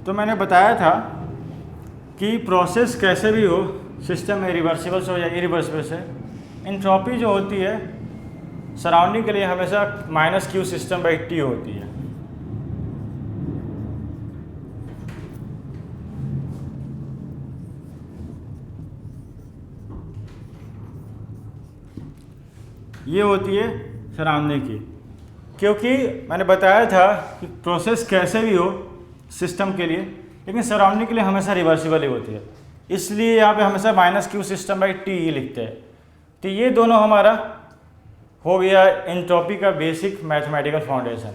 तो मैंने बताया था कि प्रोसेस कैसे भी हो, सिस्टम में रिवर्सिबल से हो या इरिवर्सिबल से, एंट्रोपी जो होती है सराउंडिंग के लिए हमेशा minus Q system by T होती है। ये होती है सराउंडिंग की, क्योंकि मैंने बताया था कि प्रोसेस कैसे भी हो सिस्टम के लिए, लेकिन सराउंडिंग के लिए हमेशा रिवर्सिबल ही होती है, इसलिए यहाँ पे हमेशा minus Q system by T ही लिखते हैं। तो ये दोनों हमारा हो गया एंट्रोपी का बेसिक मैथमेटिकल फाउंडेशन।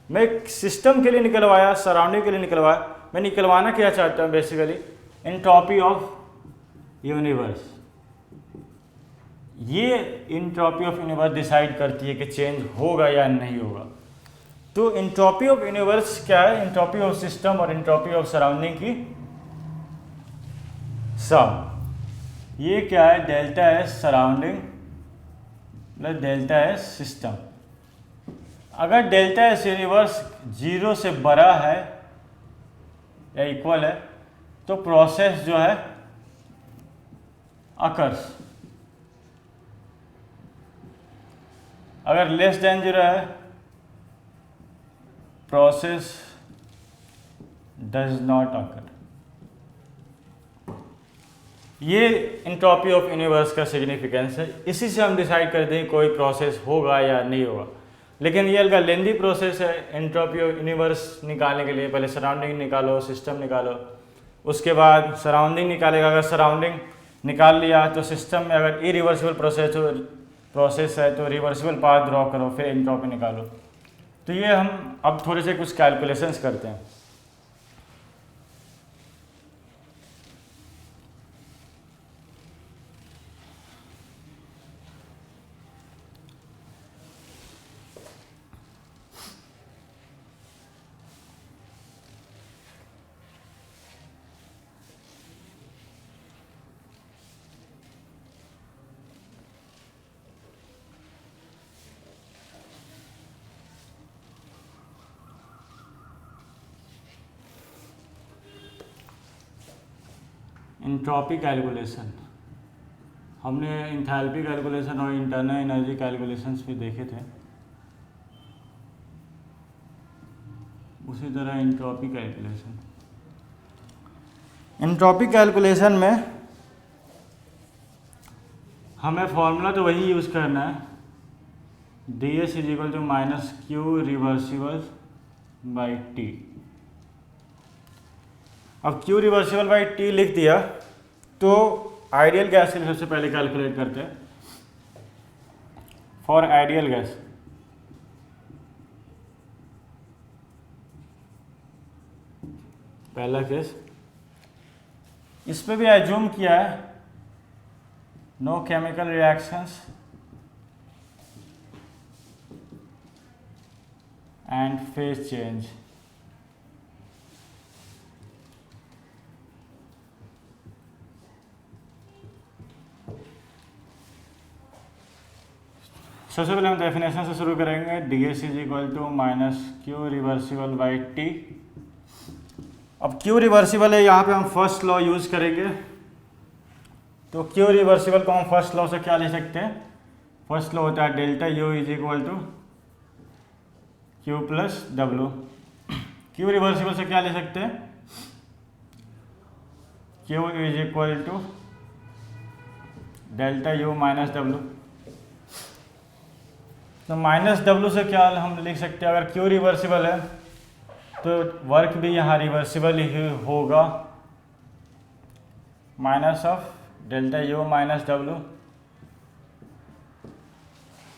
मैं सिस्टम के लिए निकलवाया, सराउंडिंग के लिए निकलवाया, मैं निकलवाना क्या चाहता हूँ बेसिकली, एंट्रोपी ऑफ यूनिवर्स। ये एंट्रोपी ऑफ यूनिवर्स डिसाइड करती है कि चेंज होगा या नहीं होगा। तो एंट्रोपी ऑफ यूनिवर्स क्या है, एंट्रोपी ऑफ सिस्टम और एंट्रोपी ऑफ सराउंडिंग की सम। ये क्या है, delta S surrounding plus delta S system. अगर डेल्टा एस यूनिवर्स 0 से बड़ा है या इक्वल है तो प्रोसेस जो है अकर्स, अगर लेस देन 0 है प्रोसेस डज नॉट अकर। ये एंट्रोपी ऑफ यूनिवर्स का सिग्निफिकेंस है, इसी से हम डिसाइड करते हैं कोई प्रोसेस होगा या नहीं होगा। लेकिन ये अलग लेंदी प्रोसेस है एंट्रोपी ऑफ यूनिवर्स निकालने के लिए। पहले सराउंडिंग निकालो, सिस्टम निकालो, उसके बाद सराउंडिंग निकालेगा। अगर सराउंडिंग निकाल लिया तो सिस्टम में अगर इरिवर्सिबल प्रोसेस है तो रिवर्सिबल पाथ ड्रॉ करो, फिर एंट्रोपी निकालो। तो ये हम अब थोड़े से कुछ कैलकुलेशंस करते हैं। एंट्रोपी कैलकुलेशन हमने एंथैल्पी कैलकुलेशन और इंटरनल एनर्जी कैलकुलेशंस भी देखे थे, उसी तरह एंट्रोपी कैलकुलेशन। एंट्रोपी कैलकुलेशन में हमें फॉर्मूला तो वही यूज़ करना है, D S is equal to minus Q reversible by T. अब क्यू रिवर्सिबल बाई टी लिख दिया तो आइडियल गैस के लिए सबसे पहले कैलकुलेट करते हैं। फॉर आइडियल गैस पहला केस इस पे भी एज्यूम किया है no chemical reactions and phase change. सबसे पहले हम डेफिनेशन से शुरू करेंगे। D S is equal to minus Q reversible by T. अब क्यू रिवर्सिबल है, यहाँ पे हम फर्स्ट लॉ यूज करेंगे। तो क्यू रिवर्सिबल को हम फर्स्ट लॉ से क्या ले सकते हैं? फर्स्ट लॉ होता है delta U is equal to Q plus W. Q reversible से क्या ले सकते हैं? Q is equal to delta U minus W. तो माइनस डब्लू से क्या हम लिख सकते हैं? अगर क्यू रिवर्सिबल है तो वर्क भी यहाँ रिवर्सिबल ही होगा, minus of delta U minus W.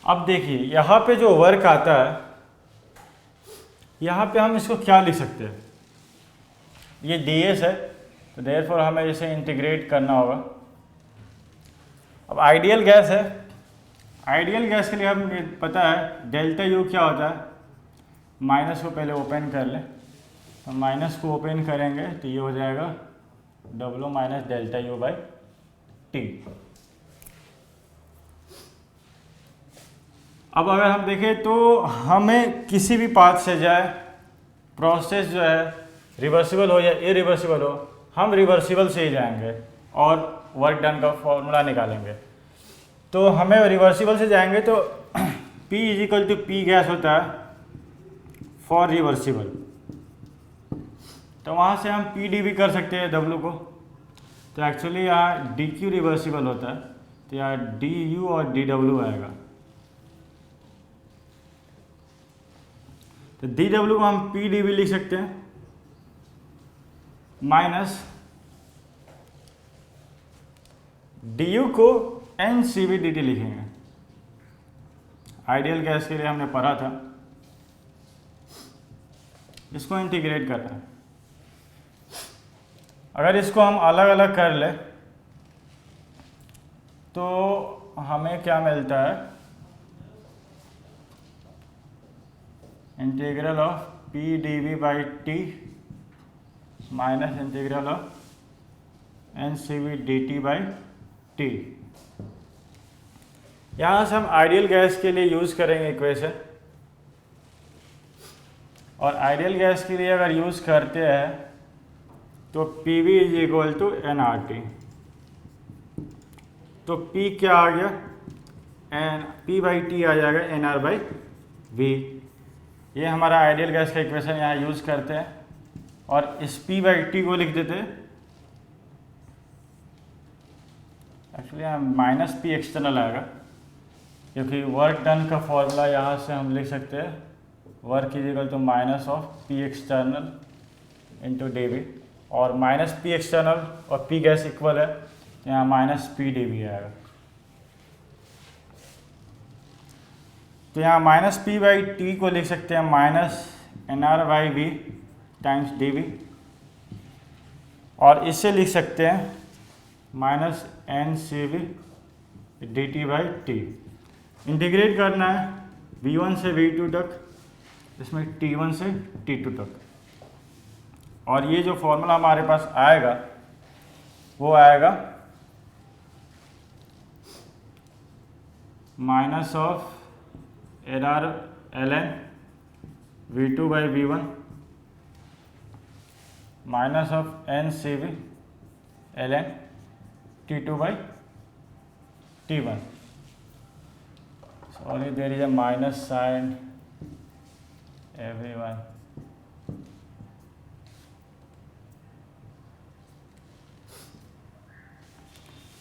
अब देखिए यहाँ पे जो वर्क आता है, यहाँ पे हम इसको क्या लिख सकते हैं? ये डी एस है, तो देयरफॉर हमें इसे इंटीग्रेट करना होगा। अब आइडियल गैस है, आइडियल गैस के लिए हमें पता है डेल्टा यू क्या होता है। माइनस को पहले ओपन कर लें, तो माइनस को ओपन करेंगे तो ये हो जाएगा W minus delta U by T. अब अगर हम देखें तो हमें किसी भी पाथ से जाए, प्रोसेस जो है रिवर्सिबल हो या इरिवर्सिबल हो, हम रिवर्सिबल से ही जाएंगे और वर्क डन का फॉर्मूला निकालेंगे। तो हमें रिवर्सिबल से जाएंगे तो P is equal to P gas होता है फॉर रिवर्सिबल। तो वहाँ से हम पी डी भी कर सकते हैं डब्लू को। तो एक्चुअली यहाँ डी क्यू रिवर्सिबल होता है, तो यहाँ डी यू और डी डब्लू आएगा। तो डी डब्लू को हम पी डी भी लिख सकते हैं माइनस डी यू को N C V D T लिखेंगे। आइडियल गैस के लिए हमने पढ़ा था, इसको इंटीग्रेट करना है। अगर इसको हम अलग अलग कर ले तो हमें क्या मिलता है? Integral of P D V by T minus integral of N C V D T by T. यहाँ से हम आइडियल गैस के लिए यूज़ करेंगे इक्वेशन, और आइडियल गैस के लिए अगर यूज़ करते हैं तो P V is equal to N R T. तो P क्या आ गया? एन P बाई टी आ जाएगा एन आर बाई वी। ये हमारा आइडियल गैस का इक्वेशन यहाँ यूज़ करते हैं, और इस P बाई टी को लिख देते हैं। एक्चुअली यहाँ माइनस पी एक्सटर्नल आएगा, क्योंकि वर्क डन का फॉर्मूला यहाँ से हम लिख सकते हैं work is equal to minus of P external into D V, और माइनस पी एक्सटर्नल और पी गैस इक्वल है, यहाँ माइनस पी डी वी आएगा। तो यहाँ माइनस पी बाई टी को लिख सकते हैं minus N R by V times D V, और इससे लिख सकते हैं minus N C V D T by T. Integrate करना है V1 से V2 तक, इसमें T1 से T2 तक, और ये जो फॉर्मूला हमारे पास आएगा वो आएगा minus of N R L N V2 by V1 minus of N C V L N T2 by T1। Sorry, there is a minus sign everyone.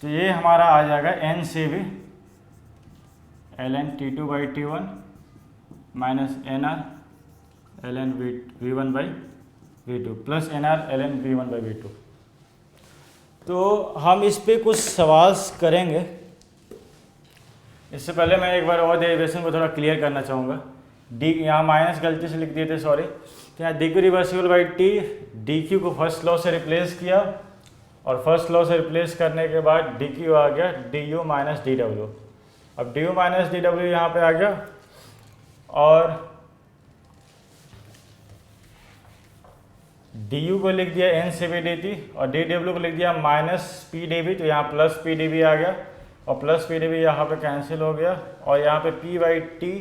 तो ये हमारा आ जाएगा N C V L N T two by T one minus N R L N V one by V two plus N R L N V one by V two. तो हम इस पे कुछ सवाल करेंगे। इससे पहले मैं एक बार और डेरिवेशन को थोड़ा क्लियर करना चाहूँगा। डी यहाँ माइनस गलती से लिख दिए थे, सॉरी। तो यहाँ D Q reversible by T, D Q को फर्स्ट लॉ से रिप्लेस किया और फर्स्ट लॉ से रिप्लेस करने के बाद डी क्यू आ गया D U minus D W. अब D U minus D W यहाँ पर आ गया और डी यू को लिख दिया N C V D T और डी डब्ल्यू को लिख दिया माइनस पी डी वी, तो यहाँ प्लस पी डी वी आ गया और प्लस पी डी वी यहाँ पर कैंसिल हो गया और यहाँ पे P by T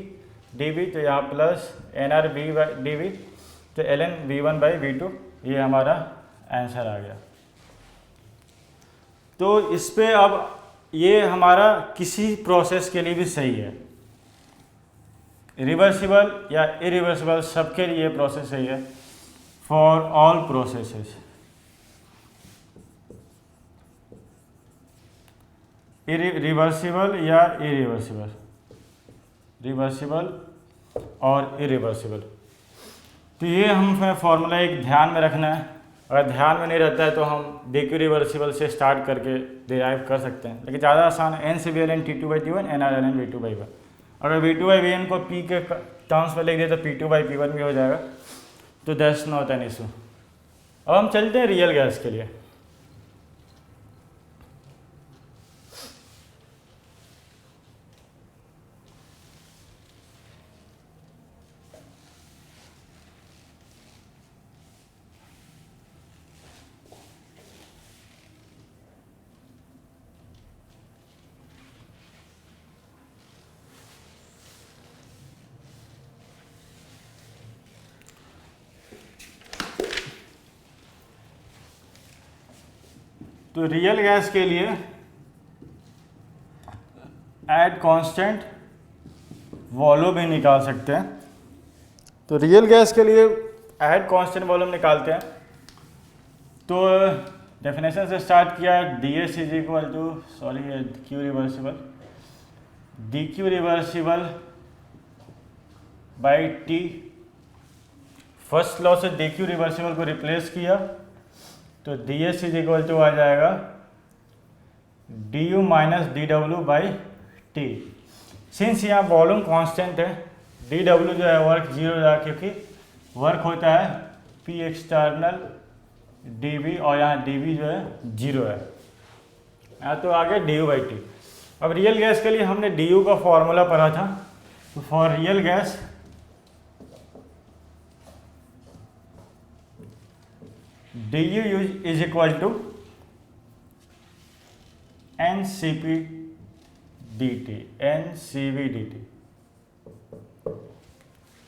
D V, तो यहाँ plus N R V by D V, तो L N V one by V two, ये हमारा आंसर आ गया। तो इस पे अब ये हमारा किसी प्रोसेस के लिए भी सही है, रिवर्सिबल या इरिवर्सिबल सबके लिए ये प्रोसेस सही है, फॉर ऑल प्रोसेसेस। रिवर्सिबल या इरिवर्सिबल, रिवर्सिबल और इरिवर्सिबल। तो ये हम फॉर्मूला एक ध्यान में रखना है, अगर ध्यान में नहीं रहता है तो हम डी क्यू रिवर्सिबल से स्टार्ट करके डिराइव कर सकते हैं, लेकिन ज़्यादा आसान है। N C V L N T two by T one N R L N V two by one. अगर V two by V N को पी के टर्म्स में लिख दिया तो P two by P one भी हो जाएगा, तो दैट्स नॉट एन इशू। अब हम चलते हैं रियल गैस के लिए। तो रियल गैस के लिए ऐड कांस्टेंट वॉल्यूम भी निकाल सकते हैं। तो रियल गैस के लिए ऐड कांस्टेंट वॉल्यूम निकालते हैं। तो डेफिनेशन से स्टार्ट किया, D S is equal to Q reversible D Q reversible by T. First law से डी क्यू रिवर्सिबल को रिप्लेस किया तो D S is equal to आ जाएगा D U minus D W by T. Since यहाँ volume constant है, D W जो है वर्क जीरो जाए, क्योंकि वर्क होता है पी एक्सटर्नल डी वी और यहाँ डी वी जो है जीरो है, यहाँ तो आ गया डी यू बाई टी। अब रियल गैस के लिए हमने डी यू का फॉर्मूला पढ़ा था, तो for real gas D U is equal to N C P D T, N C V D T,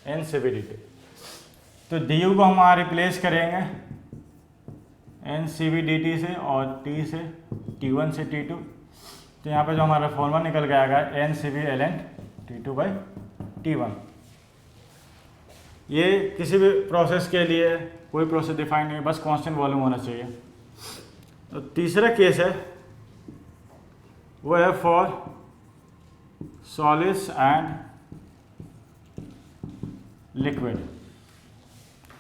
N C V D T. तो D U को हम वहाँ रिप्लेस करेंगे N C V D T से और T से T one से T two. तो यहाँ पे जो हमारा फॉर्मूला निकल के आएगा N C V L N T two by T one. ये किसी भी प्रोसेस के लिए कोई प्रोसेस डिफाइन नहीं है, बस कांस्टेंट वॉल्यूम होना चाहिए। तो तीसरा केस है वो है फॉर सॉलिड्स एंड लिक्विड।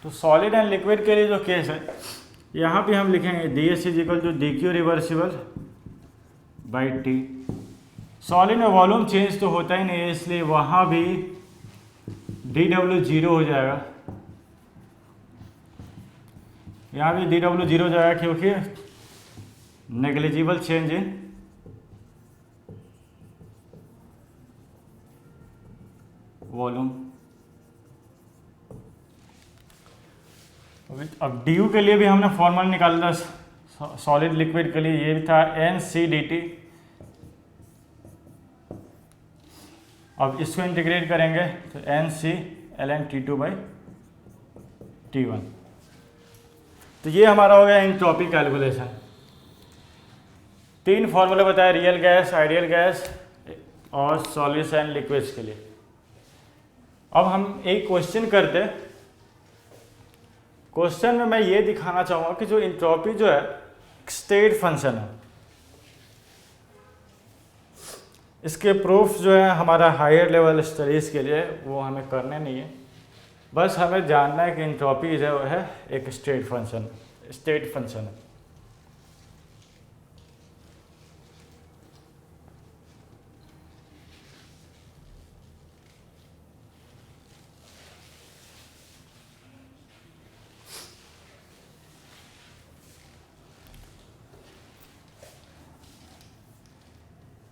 तो सॉलिड एंड लिक्विड के लिए जो केस है, यहाँ पे हम लिखेंगे D S is equal to D Q reversible by T. Solid में वॉल्यूम चेंज तो होता ही नहीं है, इसलिए वहाँ भी डी डब्ल्यू जीरो हो जाएगा, यहाँ भी डी डब्ल्यू जीरो हो जाएगा, क्योंकि नेग्लिजिबल चेंज इन वॉल्यूम। अब डी यू के लिए भी हमने फॉर्मूला निकाला था सॉलिड लिक्विड के लिए, ये भी था एन सी डी टी। अब इसको इंटीग्रेट करेंगे तो N C L N T two by T one. तो ये हमारा हो गया एंट्रोपी कैलकुलेशन। 3 फॉर्मूले बताए रियल गैस, आइडियल गैस और सॉलिड्स एंड लिक्विड्स के लिए। अब हम एक क्वेश्चन करते हैं। क्वेश्चन में मैं ये दिखाना चाहूँगा कि जो एंट्रोपी जो है स्टेट फंक्शन है, इसके प्रूफ जो है हमारा हायर लेवल स्टडीज़ के लिए वो हमें करने नहीं है, बस हमें जानना है कि एंट्रोपी जो है एक स्टेट फंक्शन है।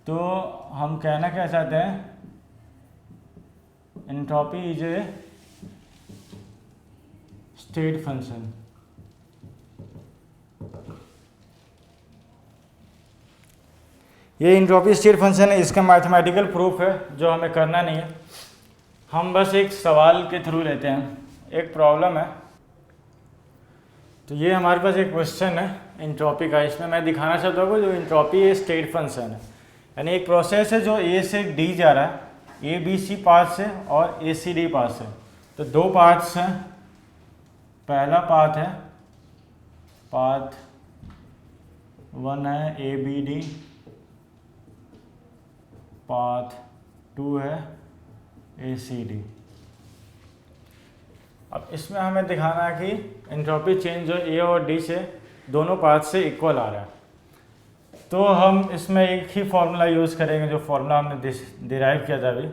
तो हम कहना क्या चाहते हैं, entropy is a state function. ये एंट्रोपी स्टेट फंक्शन है, इसका मैथमेटिकल प्रूफ है जो हमें करना नहीं है, हम बस एक सवाल के थ्रू लेते हैं। एक प्रॉब्लम है, तो ये हमारे पास एक क्वेश्चन है एंट्रोपी का। इसमें मैं दिखाना चाहता हूँ जो एंट्रोपी ये स्टेट फंक्शन है, यानी एक प्रोसेस है जो ए से डी जा रहा है, ए बी सी पाथ से और ए सी डी पाथ से। तो दो पाथ्स हैं, पहला पाथ है पाथ 1 है ए बी डी, पाथ 2 है ए सी डी। अब इसमें हमें दिखाना है कि एंट्रोपी चेंज जो ए और डी से दोनों पाथ से इक्वल आ रहा है। तो हम इसमें एक ही फॉर्मूला यूज़ करेंगे जो फॉर्मूला हमने डिराइव किया था अभी।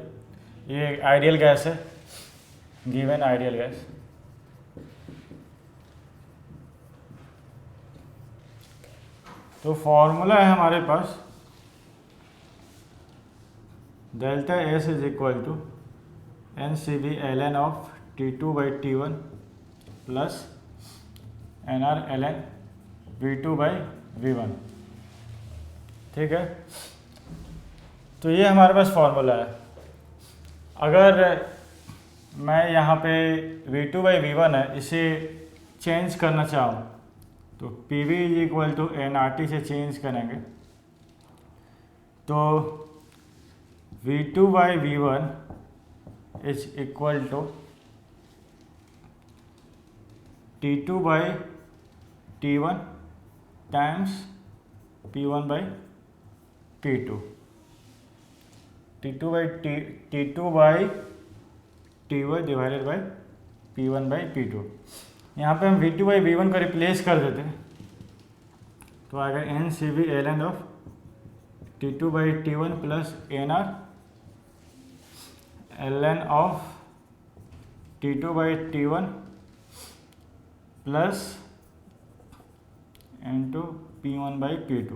ये आइडियल गैस है, गिवन आइडियल गैस। तो फॉर्मूला है हमारे पास delta S is equal to N C B L N of T2/T1 plus NR ln V2/V1। ठीक है, तो ये हमारे पास फॉर्मूला है। अगर मैं यहाँ पे V2/V1 है इसे चेंज करना चाहूँ तो PV is equal to NRT से चेंज करेंगे तो V2/V1 is equal to T2/T1 times P1/P2। T2/T1 divided by P1/P2। यहाँ पे हम V2/V1 को रिप्लेस कर देते हैं तो आएगा N C B L N of T2/T1 plus NR ln of T2/T1 plus into P1/P2।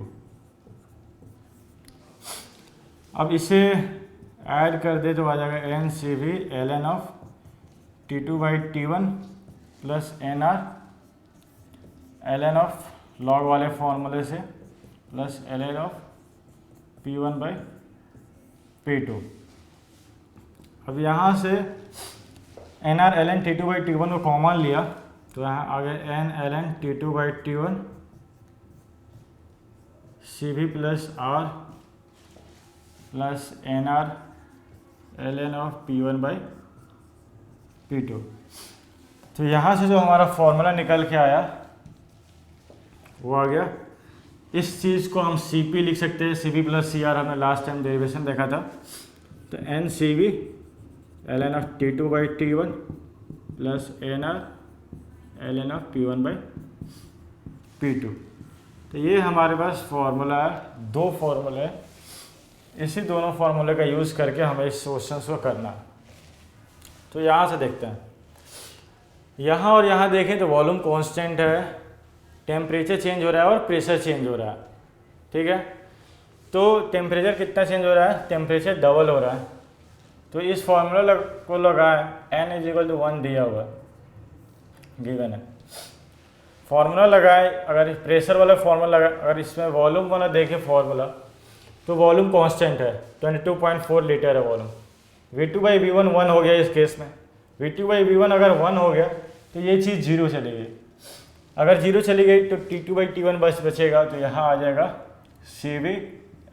अब इसे ऐड कर दे तो आ जाएगा N C B L N of T2/T1 plus NR ln of log वाले फॉर्मूले से प्लस ln ऑफ P1/P2। अब यहाँ से NR ln T2/T1 को कॉमन लिया तो यहाँ आ गया n ln T2/T1 CV plus R plus NR ln of P1/P2। तो यहाँ से जो हमारा फॉर्मूला निकल के आया वो आ गया। इस चीज़ को हम CP लिख सकते हैं, CV प्लस CR हमने लास्ट टाइम डेरिवेशन देखा था। तो N CV ln of T2/T1 plus NR ln of P1/P2। तो ये हमारे पास फॉर्मूला है, दो फॉर्मूले हैं। इसी दोनों फार्मूले का यूज़ करके हमें इस क्वेश्चन को करना है। तो यहाँ से देखते हैं, यहाँ और यहाँ देखें तो वॉल्यूम कांस्टेंट है, टेम्परेचर चेंज हो रहा है और प्रेशर चेंज हो रहा है। ठीक है, तो टेम्परेचर कितना चेंज हो रहा है, टेम्परेचर डबल हो रहा है। तो इस फॉर्मूला को लगाएं, n इज इक्वल टू 1 दिया हुआ गिवन है। फार्मूला लगाए, अगर प्रेशर वाला फार्मूला लगाए, अगर इसमें वॉल्यूम वाला देखें फार्मूला तो वॉल्यूम कांस्टेंट है, 22.4 लीटर है वॉल्यूम। V2/V1 1 हो गया इस केस में। V2/V1 अगर 1 हो गया तो ये चीज़ 0 चली गई। अगर 0 चली गई तो T2/T1 बस बचेगा, तो यहाँ आ जाएगा CV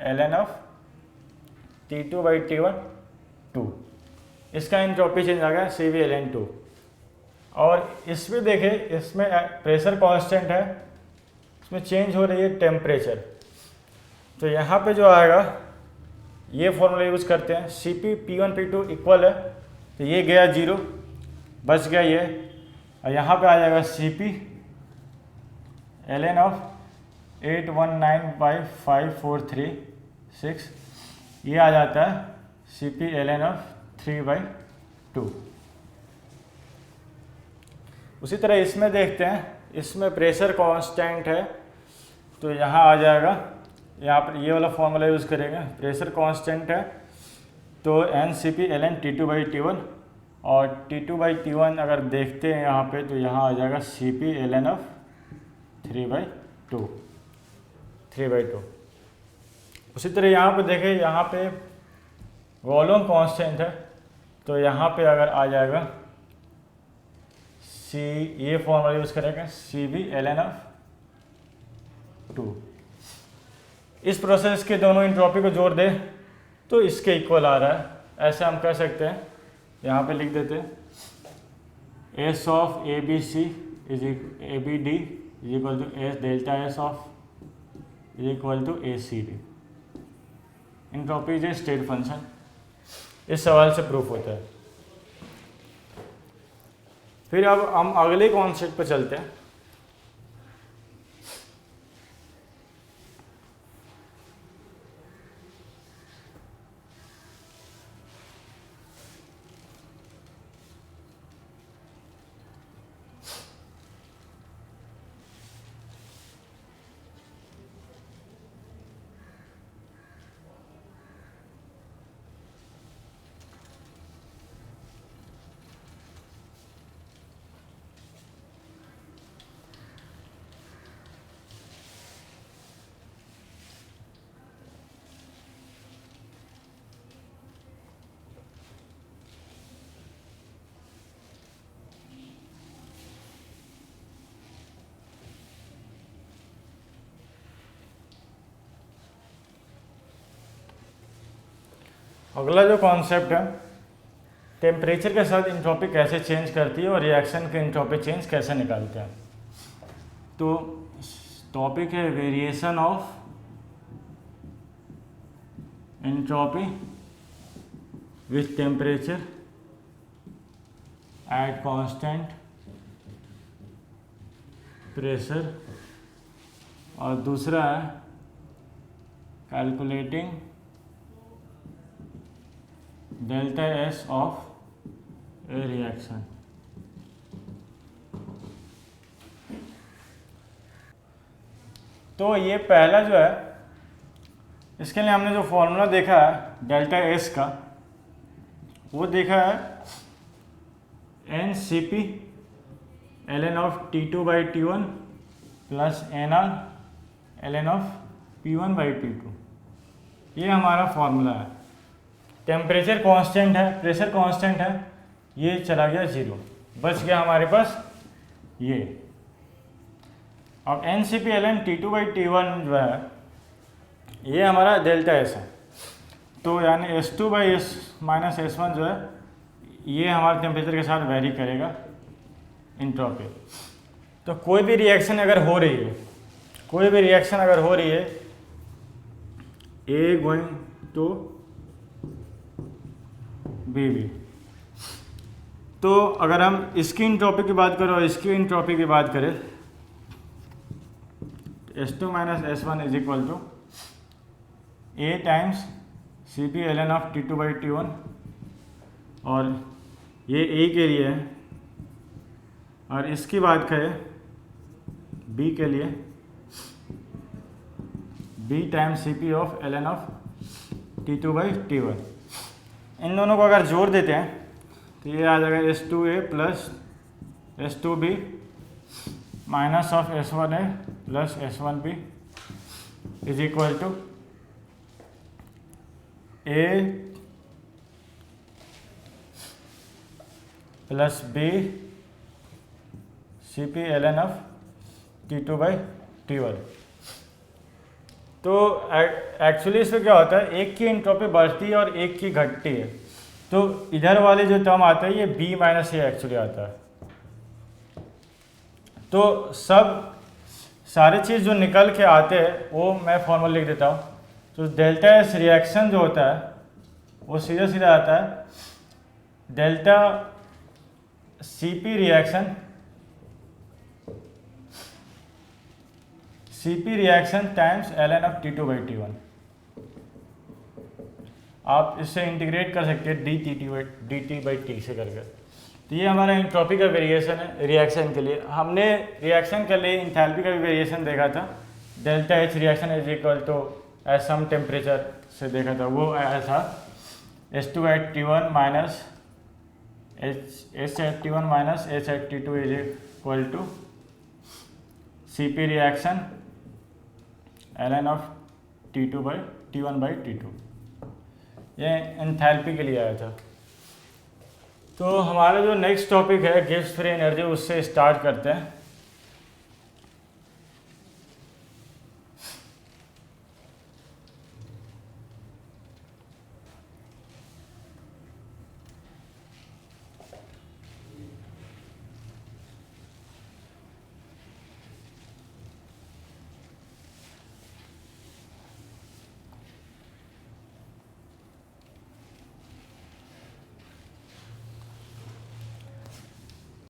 ln ऑफ T2/T1 2। इसका एंट्रोपी चेंज आ गया CV ln 2। और इसमें देखें, इसमें प्रेशर कांस्टेंट है, इसमें चेंज हो रही है टेम्परेचर। तो यहाँ पे जो आएगा ये फॉर्मूला यूज़ करते हैं, CP P1/P2 इक्वल है, तो ये गया 0, बच गया ये। और यहाँ पे आ जाएगा CP ln ऑफ 819/5436, ये आ जाता है CP ln ऑफ 3/2। उसी तरह इसमें देखते हैं, इसमें प्रेशर कांस्टेंट है, तो यहाँ आ जाएगा यहाँ पर ये वाला फॉर्मूला यूज़ करेंगे। प्रेशर कांस्टेंट है तो NCP/ln T2/T1 और T2/T1 अगर देखते हैं यहाँ पे तो यहाँ आ जाएगा CP/ln 3/2। उसी तरह यहाँ पे देखें, यहाँ पे वॉल्यूम कांस्टेंट है तो यहाँ पे अगर आ जाएगा ये फॉर्मूला यूज़ करेंगे CB/ln 2। इस प्रोसेस के दोनों इंट्रॉपी को जोड़ दे तो इसके इक्वल आ रहा है। ऐसे हम कह सकते हैं, यहाँ पे लिख देते हैं S of ABC is ABD is equal to S delta S of is equal to ACD। Entropy is a state function. इस सवाल से प्रूफ होता है। फिर अब हम अगले कॉन्सेप्ट पे चलते हैं। अगला जो कॉन्सेप्ट है, टेम्परेचर के साथ इंट्रॉपी कैसे चेंज करती है और रिएक्शन के इंट्रॉपी चेंज कैसे निकालते हैं। तो टॉपिक है variation of entropy with temperature at constant pressure, और दूसरा है calculating delta S of A reaction. तो ये पहला जो है, इसके लिए हमने जो फॉर्मूला देखा है डेल्टा S का, वो देखा है NCP/ln T2/T1 plus NR/ln P1/T2। ये हमारा फॉर्मूला है। टेम्परेचर कांस्टेंट है, प्रेशर कांस्टेंट है, ये चला गया 0, बच गया हमारे पास ये। अब NCP/ln T2/T1 जो है ये हमारा डेल्टा S है, तो यानी S2/S-S1 जो है ये हमारे टेम्परेचर के साथ वेरी करेगा इंट्रॉपी। तो कोई भी रिएक्शन अगर हो रही है, A गोइंग टू BB, तो अगर हम इसकी इंट्रॉपी की बात करें और इसकी इंट्रॉपी की बात करें, S2-S1 is equal to A times CP/ln T2/T1, और ये A के लिए है, और इसकी बात करें B के लिए, B टाइम्स CP/ln T2/T1। इन दोनों को अगर जोड़ देते हैं तो ये आ जाएगा S2A plus S2B minus of S1A plus S1B is equal to A plus B CP/ln T2/T1। तो एक्चुअली इसमें क्या होता है, एक की इंट्रॉपी बढ़ती है और एक की घटती है, तो इधर वाले जो टर्म आता है ये B माइनस A एक्चुअली आता है। तो सारे चीज़ जो निकल के आते हैं वो मैं फॉर्मूला लिख देता हूँ। तो डेल्टा S रिएक्शन जो होता है वो सीधा सीधा आता है delta CP reaction times ln T2/T1। आप इससे इंटीग्रेट कर सकते हैं dt/t से करके। तो ये हमारा एंट्रोपी का वेरिएशन है रिएक्शन के लिए। हमने रिएक्शन के लिए इंथैल्पी का भी वेरिएशन देखा था, delta H reaction is equal to at some temperature से देखा था, वो आया था H2 minus H81 minus H82 is equal to CP reaction ln of T1/T2। ये एंथैल्पी के लिए आया था। तो हमारा जो नेक्स्ट टॉपिक है गिब्स फ्री एनर्जी, उससे स्टार्ट करते हैं।